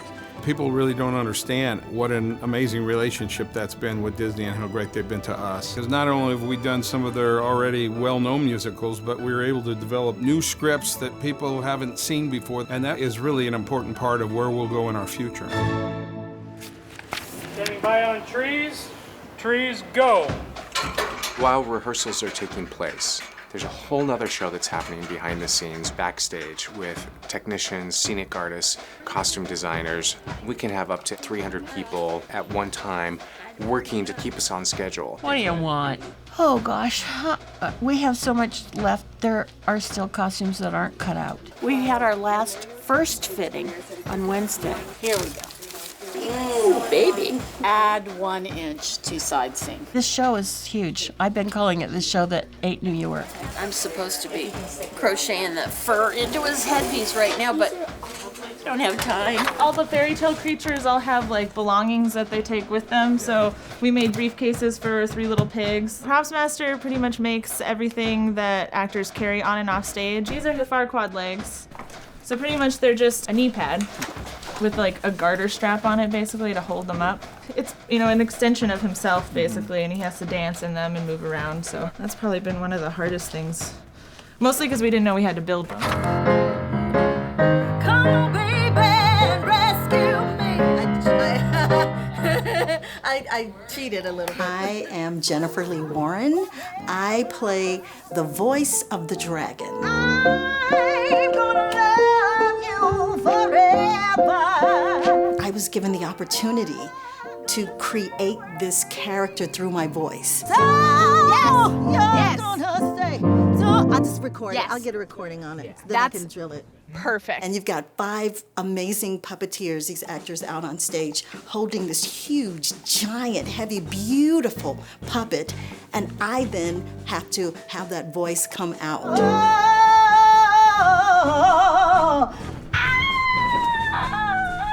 People really don't understand what an amazing relationship that's been with Disney and how great they've been to us. Because not only have we done some of their already well-known musicals, but we were able to develop new scripts that people haven't seen before, and that is really an important part of where we'll go in our future. Standing by on trees. Trees, go. While rehearsals are taking place, there's a whole nother show that's happening behind the scenes, backstage, with technicians, scenic artists, costume designers. We can have up to 300 people at one time working to keep us on schedule. What do you want? Oh gosh, we have so much left. There are still costumes that aren't cut out. We had our last first fitting on Wednesday. Here we go. Ooh, baby. Add 1 inch to side seam. This show is huge. I've been calling it the show that ate New York. I'm supposed to be crocheting the fur into his headpiece right now, but I don't have time. All the fairy tale creatures all have belongings that they take with them. So we made briefcases for 3 little pigs. Props Master pretty much makes everything that actors carry on and off stage. These are the Farquaad legs. So pretty much they're just a knee pad with a garter strap on it basically to hold them up. It's, an extension of himself basically, and he has to dance in them and move around. So that's probably been one of the hardest things. Mostly because we didn't know we had to build them. Come on, baby, rescue me. I cheated a little bit. I am Jennifer Lee Warren. I play the voice of the dragon. I'm gonna love you forever. I was given the opportunity to create this character through my voice. Yes. Gonna say. So I'll just record it. Yes. I'll get a recording on it. Then That's I can drill it. perfect. And you've got 5 amazing puppeteers, these actors out on stage, holding this huge, giant, heavy, beautiful puppet. And I then have to have that voice come out.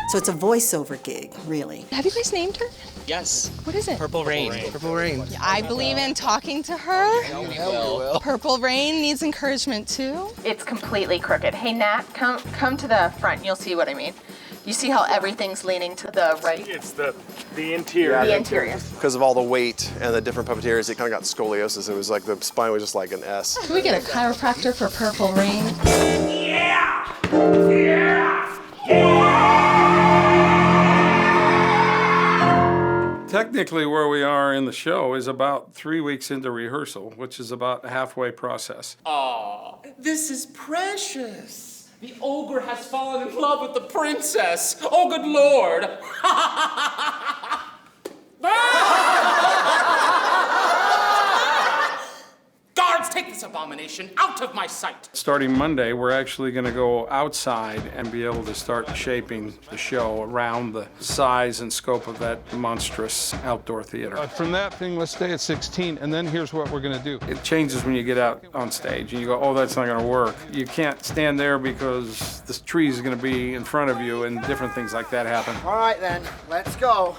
So it's a voiceover gig, really. Have you guys named her? Yes. What is it? Purple Rain. Purple Rain. I believe in talking to her. Yeah, we will. Purple Rain needs encouragement too. It's completely crooked. Hey, Nat, come to the front. You'll see what I mean. You see how everything's leaning to the right? It's the interior. The interior. Because of all the weight and the different puppeteers, it kind of got scoliosis. It was like the spine was just like an S. Can we get a chiropractor for Purple Rain? Yeah! Yeah! Yeah! Technically, where we are in the show is about 3 weeks into rehearsal, which is about a halfway process. Oh, this is precious. The ogre has fallen in love with the princess. Oh, good Lord. Guards, take this abomination out of my sight. Starting Monday, we're actually going to go outside and be able to start shaping the show around the size and scope of that monstrous outdoor theater. From that thing, let's stay at 16, and then here's what we're going to do. It changes when you get out on stage, and you go, oh, that's not going to work. You can't stand there because the tree is going to be in front of you, and different things like that happen. All right, then. Let's go.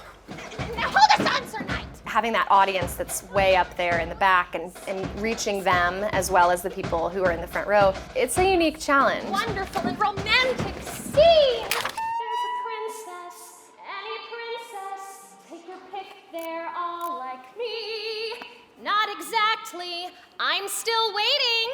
Now hold us on, Sir Knight. Having that audience that's way up there in the back and reaching them as well as the people who are in the front row, it's a unique challenge. Wonderful and romantic scene. There's a princess, any princess. Take your pick, they're all like me. Not exactly, I'm still waiting.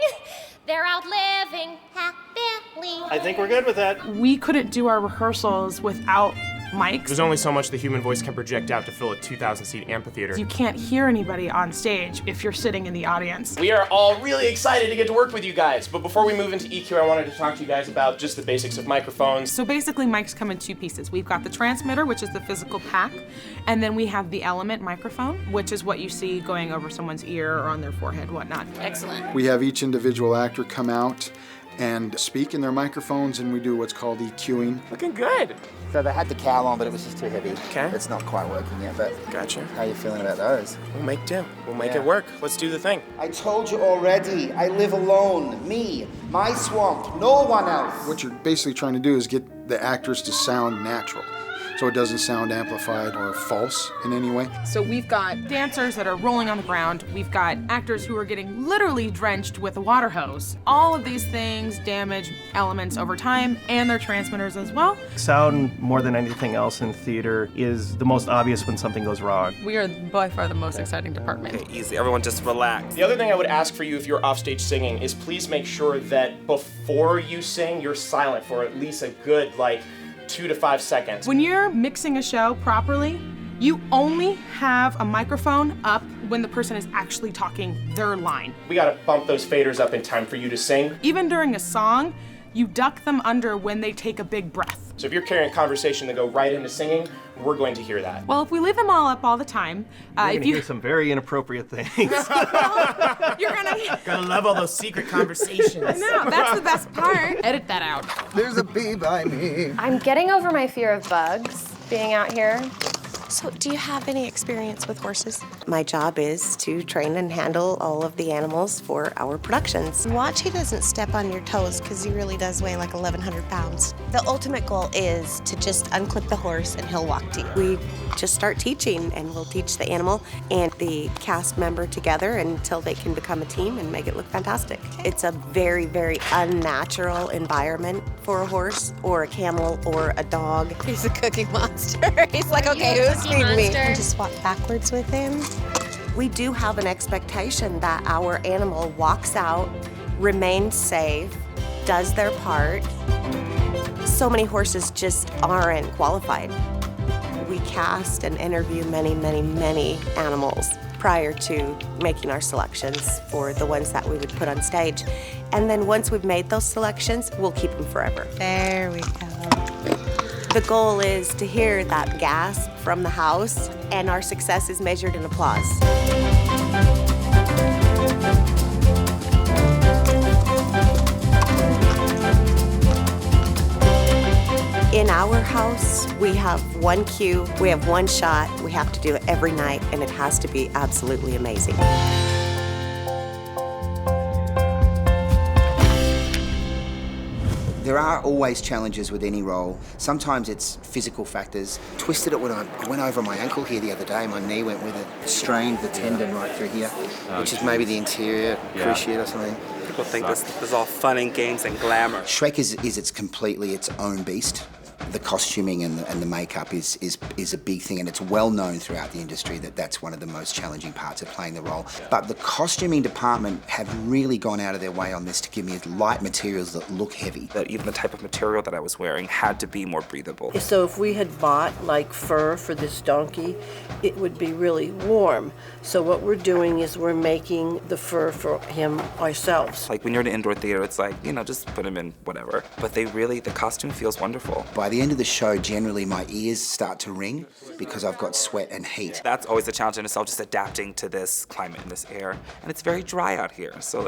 They're out living happily. I think we're good with that. We couldn't do our rehearsals without mics. There's only so much the human voice can project out to fill a 2,000-seat amphitheater. You can't hear anybody on stage if you're sitting in the audience. We are all really excited to get to work with you guys, but before we move into EQ, I wanted to talk to you guys about just the basics of microphones. So basically, mics come in 2 pieces. We've got the transmitter, which is the physical pack, and then we have the element microphone, which is what you see going over someone's ear or on their forehead, whatnot. Excellent. We have each individual actor come out and speak in their microphones, and we do what's called EQing. Looking good. So they had the cowl on, but it was just too heavy. Okay. It's not quite working yet, but Gotcha. how are you feeling about those? We'll make do. We'll make Yeah. it work. Let's do the thing. I told you already, I live alone. Me, my swamp, no one else. What you're basically trying to do is get the actors to sound natural, so it doesn't sound amplified or false in any way. So we've got dancers that are rolling on the ground. We've got actors who are getting literally drenched with a water hose. All of these things damage elements over time and their transmitters as well. Sound, more than anything else in theater, is the most obvious when something goes wrong. We are by far the most exciting department. Okay, easy. Everyone just relax. The other thing I would ask for you if you're offstage singing is please make sure that before you sing, you're silent for at least a good, 2 to 5 seconds. When you're mixing a show properly, you only have a microphone up when the person is actually talking their line. We gotta bump those faders up in time for you to sing. Even during a song, you duck them under when they take a big breath. So if you're carrying a conversation to go right into singing, we're going to hear that. Well, if we leave them all up all the time, if you hear some very inappropriate things. you're gonna Gotta love all those secret conversations. No, that's the best part. Edit that out. There's a bee by me. I'm getting over my fear of bugs being out here. So, do you have any experience with horses? My job is to train and handle all of the animals for our productions. Watch he doesn't step on your toes, because he really does weigh like 1,100 pounds. The ultimate goal is to just unclip the horse and he'll walk to you. We just start teaching, and we'll teach the animal and the cast member together until they can become a team and make it look fantastic. It's a very, very unnatural environment for a horse or a camel or a dog. He's a cookie monster. He's like, okay, who's feeding me? And just walk backwards with him. We do have an expectation that our animal walks out, remains safe, does their part. So many horses just aren't qualified. We cast and interview many, many, many animals prior to making our selections for the ones that we would put on stage. And then once we've made those selections, we'll keep them forever. There we go. The goal is to hear that gasp from the house, and our success is measured in applause. We have one cue, we have one shot, we have to do it every night, and it has to be absolutely amazing. There are always challenges with any role. Sometimes it's physical factors. Twisted it when I went over my ankle here the other day. My knee went with it. Strained the tendon right through here, which is maybe the interior cruciate or something. People think this is all fun and games and glamour. Shrek is completely its own beast. The costuming and the makeup is a big thing, and it's well known throughout the industry that that's one of the most challenging parts of playing the role. But the costuming department have really gone out of their way on this to give me light materials that look heavy. That even the type of material that I was wearing had to be more breathable. So if we had bought like fur for this donkey, it would be really warm. So what we're doing is we're making the fur for him ourselves. Like when you're in an indoor theater, it's like, just put him in whatever. But the costume feels wonderful. By the end of the show, generally my ears start to ring because I've got sweat and heat. That's always a challenge in itself, just adapting to this climate and this air. And it's very dry out here. So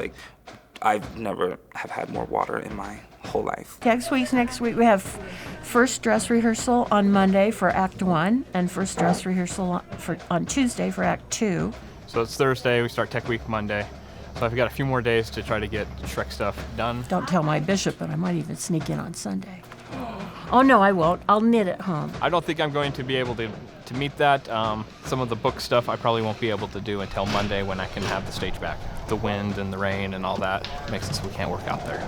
I've never have had more water in my whole life. Next week we have first dress rehearsal on Monday for Act 1 and first dress rehearsal on Tuesday for Act 2. So it's Thursday, we start Tech Week Monday. So I've got a few more days to try to get Shrek stuff done. Don't tell my bishop, but I might even sneak in on Sunday. Oh no, I won't. I'll knit at home. I don't think I'm going to be able to meet that. Some of the book stuff I probably won't be able to do until Monday when I can have the stage back. The wind and the rain and all that makes it so we can't work out there.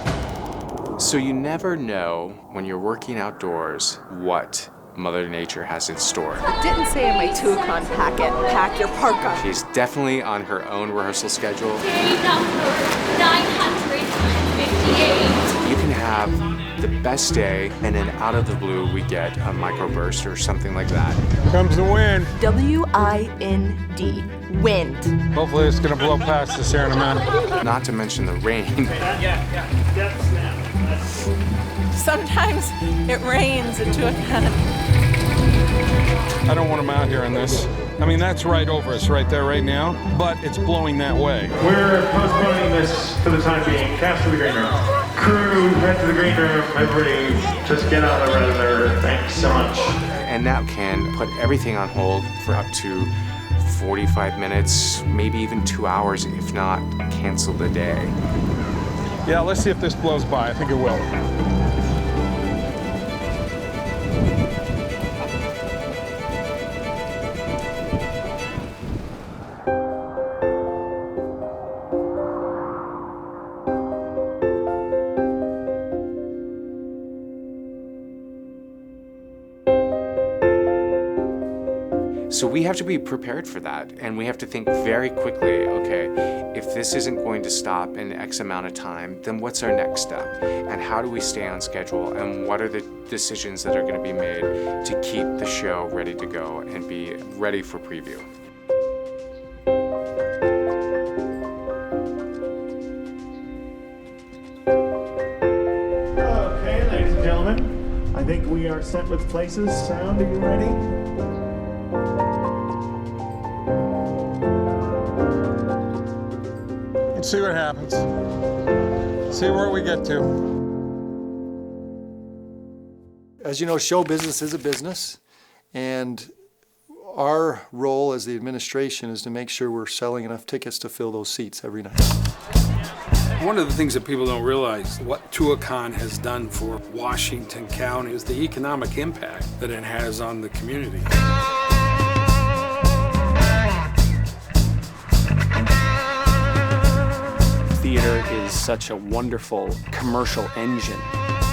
So you never know when you're working outdoors what Mother Nature has in store. It didn't say in my Tuacahn packet, pack your parka. She's definitely on her own rehearsal schedule. Day number 958. You can have the best day, and then out of the blue, we get a microburst or something like that. Here comes the wind. W-I-N-D, wind. Hopefully it's gonna blow past us here in a minute. Not to mention the rain. Sometimes it rains in Tuacahn. I don't want them out here in this. I mean, that's right over us right there right now, but it's blowing that way. We're postponing this for the time being. Cast to the green room. Crew, head to the green room. Everybody, just get out of the reservoir. Thanks so much. And that can put everything on hold for up to 45 minutes, maybe even 2 hours, if not cancel the day. Yeah, let's see if this blows by. I think it will. So we have to be prepared for that, and we have to think very quickly, okay, if this isn't going to stop in X amount of time, then what's our next step? And how do we stay on schedule? And what are the decisions that are going to be made to keep the show ready to go and be ready for preview? Okay, ladies and gentlemen, I think we are set with places. Sound, are you ready? Let's see what happens. See where we get to. As you know, show business is a business, and our role as the administration is to make sure we're selling enough tickets to fill those seats every night. One of the things that people don't realize, what Tuacahn has done for Washington County, is the economic impact that it has on the community. Theater is such a wonderful commercial engine.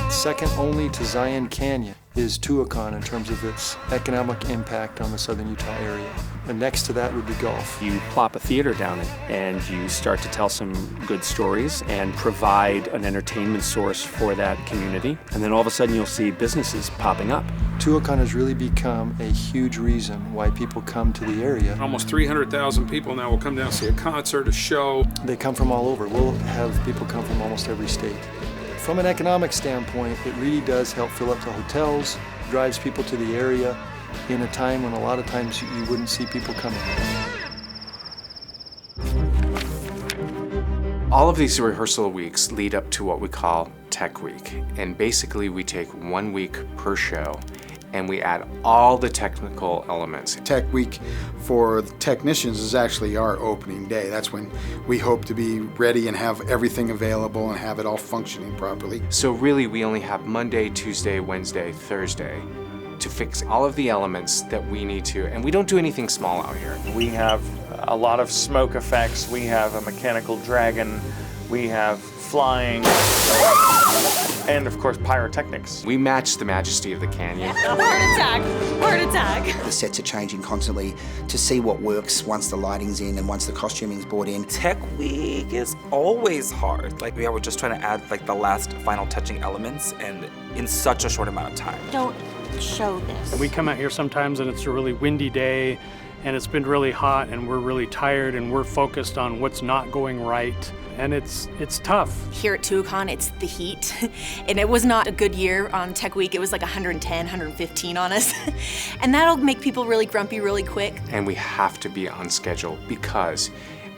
Second only to Zion Canyon is Tuacahn in terms of its economic impact on the southern Utah area. And next to that would be golf. You plop a theater down it and you start to tell some good stories and provide an entertainment source for that community. And then all of a sudden you'll see businesses popping up. Tuacahn has really become a huge reason why people come to the area. Almost 300,000 people now will come down and see a concert, a show. They come from all over. We'll have people come from almost every state. From an economic standpoint, it really does help fill up the hotels, drives people to the area in a time when a lot of times you wouldn't see people coming. All of these rehearsal weeks lead up to what we call Tech Week. And basically we take 1 week per show and we add all the technical elements. Tech Week for the technicians is actually our opening day. That's when we hope to be ready and have everything available and have it all functioning properly. So really, we only have Monday, Tuesday, Wednesday, Thursday to fix all of the elements that we need to, and we don't do anything small out here. We have a lot of smoke effects. We have a mechanical dragon. We have flying. And of course, pyrotechnics. We match the majesty of the canyon. Heart attack! Heart attack! The sets are changing constantly to see what works once the lighting's in and once the costuming's brought in. Tech Week is always hard. Like, we are just trying to add like the last final touching elements and in such a short amount of time. Don't show this. We come out here sometimes and it's a really windy day and it's been really hot and we're really tired and we're focused on what's not going right. And it's tough. Here at Tuacahn, it's the heat. And it was not a good year on Tech Week. It was like 110, 115 on us. And that'll make people really grumpy really quick. And we have to be on schedule because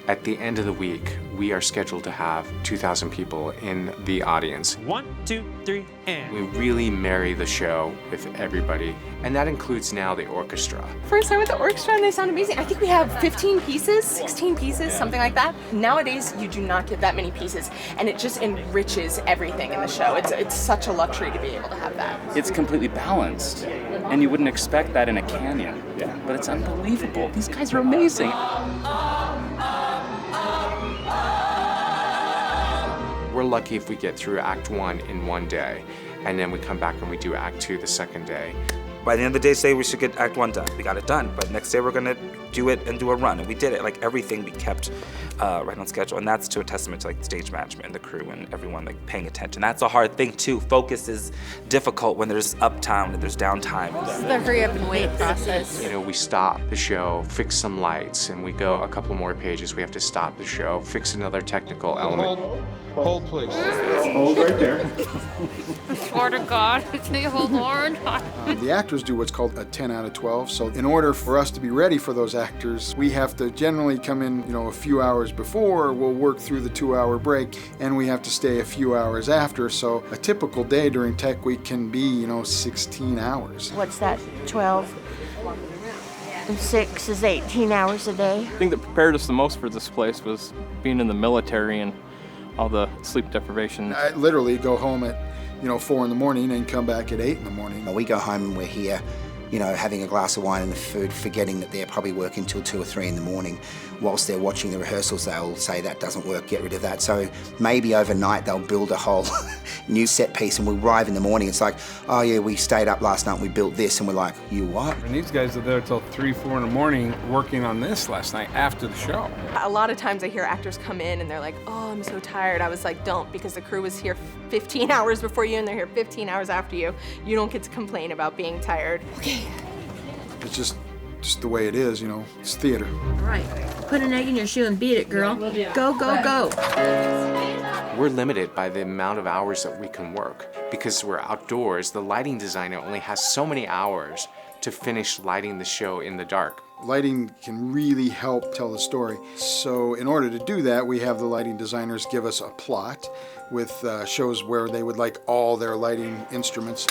at the end of the week, we are scheduled to have 2,000 people in the audience. 1, 2, 3, and. We really marry the show with everybody, and that includes now the orchestra. First time with the orchestra and they sound amazing. I think we have 15 pieces, 16 pieces, something like that. Nowadays, you do not get that many pieces, and it just enriches everything in the show. It's such a luxury to be able to have that. It's completely balanced, and you wouldn't expect that in a canyon, but it's unbelievable. These guys are amazing. We're lucky if we get through Act 1 in one day, and then we come back and we do Act 2 the second day. By the end of the day, say we should get Act 1 done. We got it done, but next day we're gonna do it and do a run, and we did it. Like, everything we kept right on schedule, and that's to a testament to like the stage management and the crew and everyone like paying attention. That's a hard thing too. Focus is difficult when there's uptime and there's downtime. This is the hurry up and wait process. You know, we stop the show, fix some lights, and we go a couple more pages. We have to stop the show, fix another technical element. Hold, please. Hold right there. I swear to God, it's me, oh Lord. The actors do what's called a 10 out of 12. So in order for us to be ready for those actors, we have to generally come in, a few hours before. We'll work through the 2-hour break, and we have to stay a few hours after. So a typical day during Tech Week can be, 16 hours. What's that? 12 and 6 is 18 hours a day. The thing that prepared us the most for this place was being in the military and all the sleep deprivation. I literally go home at 4 in the morning and come back at 8 in the morning. We go home and we're here, having a glass of wine and the food, forgetting that they're probably working till 2 or 3 in the morning. Whilst they're watching the rehearsals, they'll say that doesn't work, get rid of that. So maybe overnight they'll build a whole new set piece, and we'll arrive in the morning. It's like, oh yeah, we stayed up last night and we built this, and we're like, you what? And these guys are there till 3, 4 in the morning working on this last night after the show. A lot of times I hear actors come in and they're like, oh, I'm so tired. I was like, don't, because the crew was here 15 hours before you and they're here 15 hours after you. You don't get to complain about being tired. Okay. It's just the way it is, it's theater. All right, put an egg in your shoe and beat it, girl. Go, go, go. We're limited by the amount of hours that we can work. Because we're outdoors, the lighting designer only has so many hours to finish lighting the show in the dark. Lighting can really help tell the story. So in order to do that, we have the lighting designers give us a plot with shows where they would like all their lighting instruments.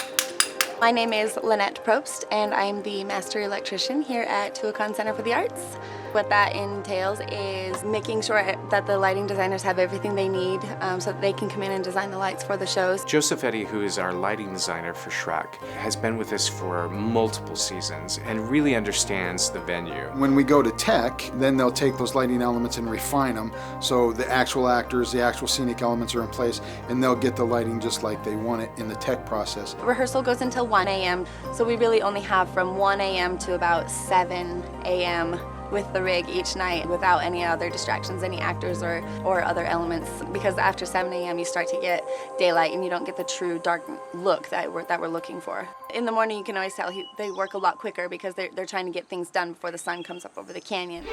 My name is Lynette Probst, and I'm the master electrician here at Tuacahn Center for the Arts. What that entails is making sure that the lighting designers have everything they need so that they can come in and design the lights for the shows. Joseph Eddy, who is our lighting designer for Shrek, has been with us for multiple seasons and really understands the venue. When we go to tech, then they'll take those lighting elements and refine them so the actual actors, the actual scenic elements are in place, and they'll get the lighting just like they want it in the tech process. Rehearsal goes until 1 a.m., so we really only have from 1 a.m. to about 7 a.m. with the rig each night without any other distractions, any actors or other elements, because after 7 a.m. you start to get daylight and you don't get the true dark look that we're looking for. In the morning you can always tell they work a lot quicker because they're trying to get things done before the sun comes up over the canyon.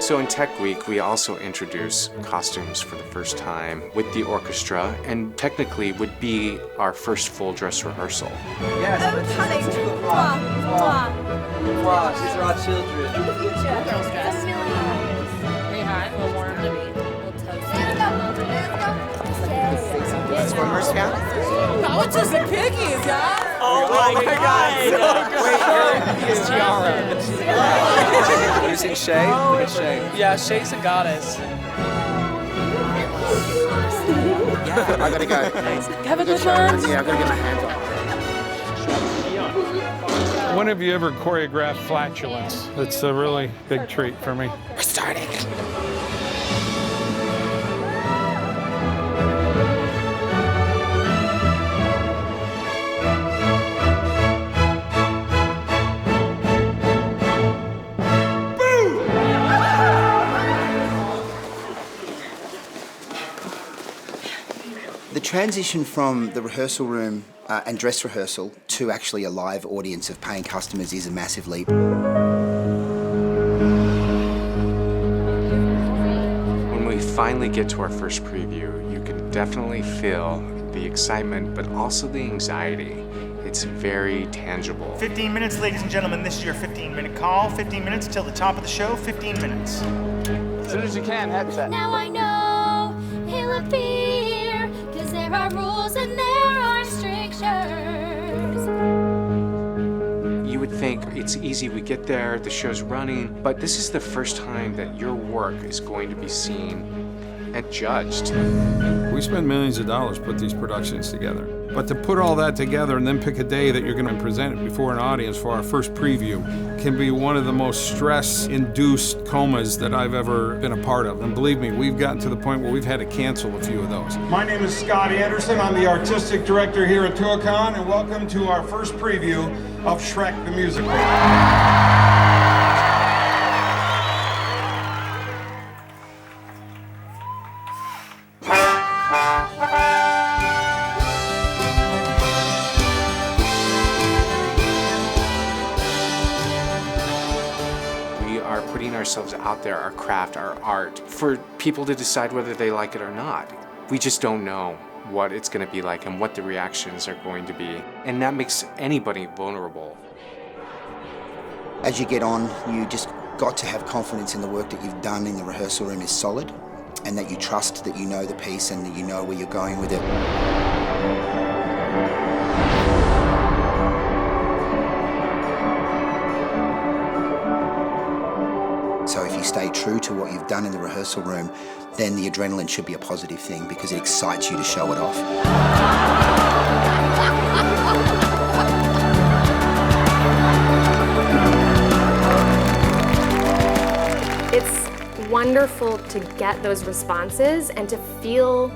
So in Tech Week, we also introduce costumes for the first time with the orchestra, and technically would be our first full dress rehearsal. Yes, these are our children. In the future. Girls dress. Are you hot? A little warm. swimmer scout? That was just the piggies, yeah? Oh my God! His tiara. Using Shay? Look at Shay. Yeah, Shay's a goddess. I gotta go. Have a good one. Yeah, I gotta get my hands on. When have you ever choreographed flatulence? It's a really big treat for me. We're starting. The transition from the rehearsal room and dress rehearsal to actually a live audience of paying customers is a massive leap. When we finally get to our first preview, you can definitely feel the excitement, but also the anxiety. It's very tangible. 15 minutes, ladies and gentlemen. This is your 15-minute call. 15 minutes till the top of the show. 15 minutes. As soon as you can, head set. Now I know he'll appear, 'cause there are rules and there are strictures. You would think it's easy, we get there, the show's running, but this is the first time that your work is going to be seen and judged. We spend millions of dollars to put these productions together. But to put all that together and then pick a day that you're going to present it before an audience for our first preview can be one of the most stress-induced comas that I've ever been a part of. And believe me, we've gotten to the point where we've had to cancel a few of those. My name is Scott Anderson. I'm the artistic director here at Tuacahn, and welcome to our first preview of Shrek the Musical. Ourselves out there, our craft, our art, for people to decide whether they like it or not. We just don't know what it's going to be like and what the reactions are going to be. And that makes anybody vulnerable. As you get on, you just got to have confidence in the work that you've done in the rehearsal room is solid, and that you trust that you know the piece and that you know where you're going with it. So if you stay true to what you've done in the rehearsal room, then the adrenaline should be a positive thing because it excites you to show it off. It's wonderful to get those responses and to feel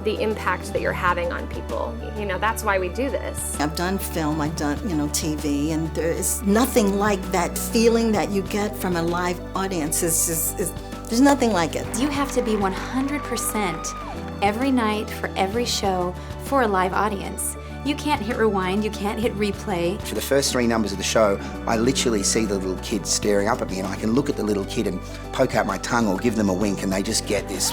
the impact that you're having on people. You know, that's why we do this. I've done film, I've done, TV, and there is nothing like that feeling that you get from a live audience. There's nothing like it. You have to be 100% every night for every show for a live audience. You can't hit rewind, you can't hit replay. For the first 3 numbers of the show, I literally see the little kids staring up at me, and I can look at the little kid and poke out my tongue or give them a wink, and they just get this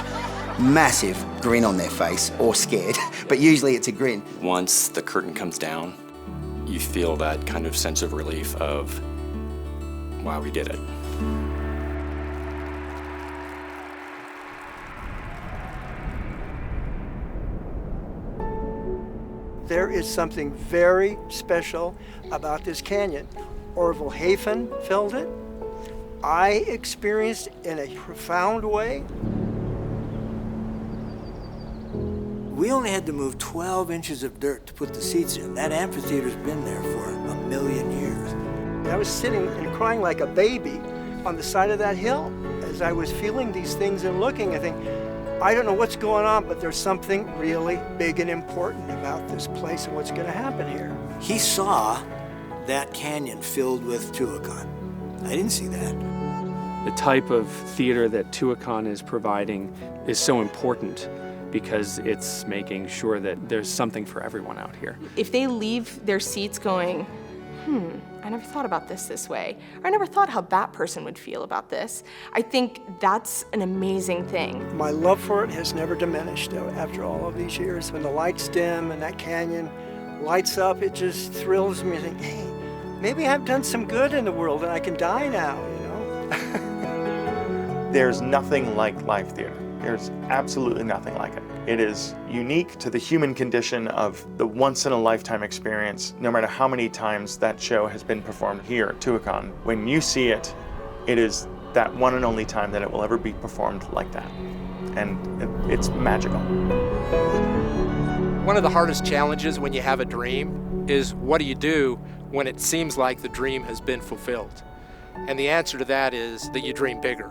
massive grin on their face, or scared, but usually it's a grin. Once the curtain comes down, you feel that kind of sense of relief of, wow, we did it. There is something very special about this canyon. Orville Hafen filled it. I experienced it in a profound way. We only had to move 12 inches of dirt to put the seats in. That amphitheater's been there for 1,000,000 years. I was sitting and crying like a baby on the side of that hill. As I was feeling these things and looking, I think, I don't know what's going on, but there's something really big and important about this place and what's going to happen here. He saw that canyon filled with Tuacahn. I didn't see that. The type of theater that Tuacahn is providing is so important because it's making sure that there's something for everyone out here. If they leave their seats going, I never thought about this way, or I never thought how that person would feel about this, I think that's an amazing thing. My love for it has never diminished after all of these years. When the lights dim and that canyon lights up, it just thrills me to think, hey, maybe I've done some good in the world and I can die now, There's nothing like live theater. There's absolutely nothing like it. It is unique to the human condition of the once-in-a-lifetime experience, no matter how many times that show has been performed here at Tuacahn. When you see it, it is that one and only time that it will ever be performed like that. And it's magical. One of the hardest challenges when you have a dream is, what do you do when it seems like the dream has been fulfilled? And the answer to that is that you dream bigger.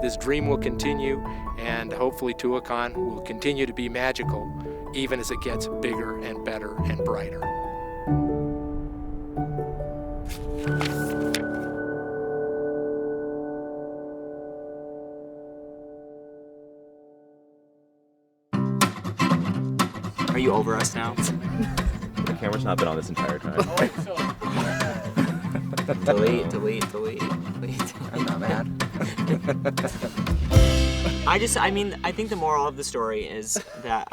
This dream will continue, and hopefully Tuacahn will continue to be magical, even as it gets bigger and better and brighter. Are you over us now? The camera's not been on this entire time. delete. I'm not mad. I think the moral of the story is that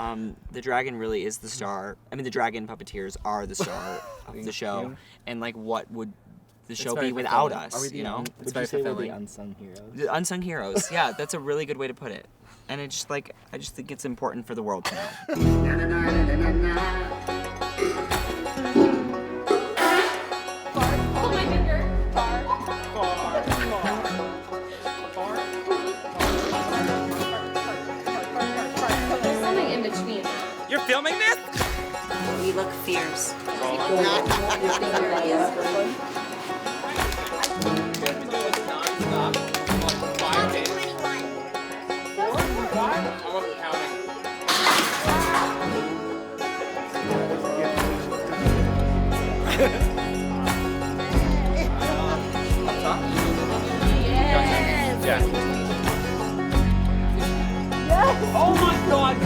the dragon really is the star. I mean, the dragon puppeteers are the star of the show. And like, what would the show be without us? Are we would you say we're the unsung heroes? The unsung heroes. Yeah, that's a really good way to put it. And it's just like, I just think it's important for the world to know. You're filming this? We look fierce. Oh my God!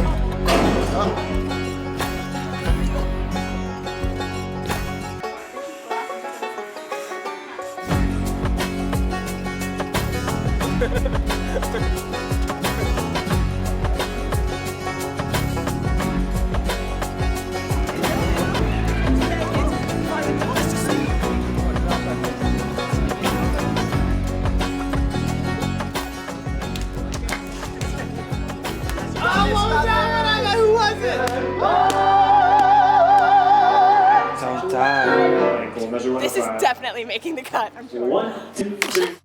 Who was it? Don't die. This is definitely making the cut. 1, 2, 3.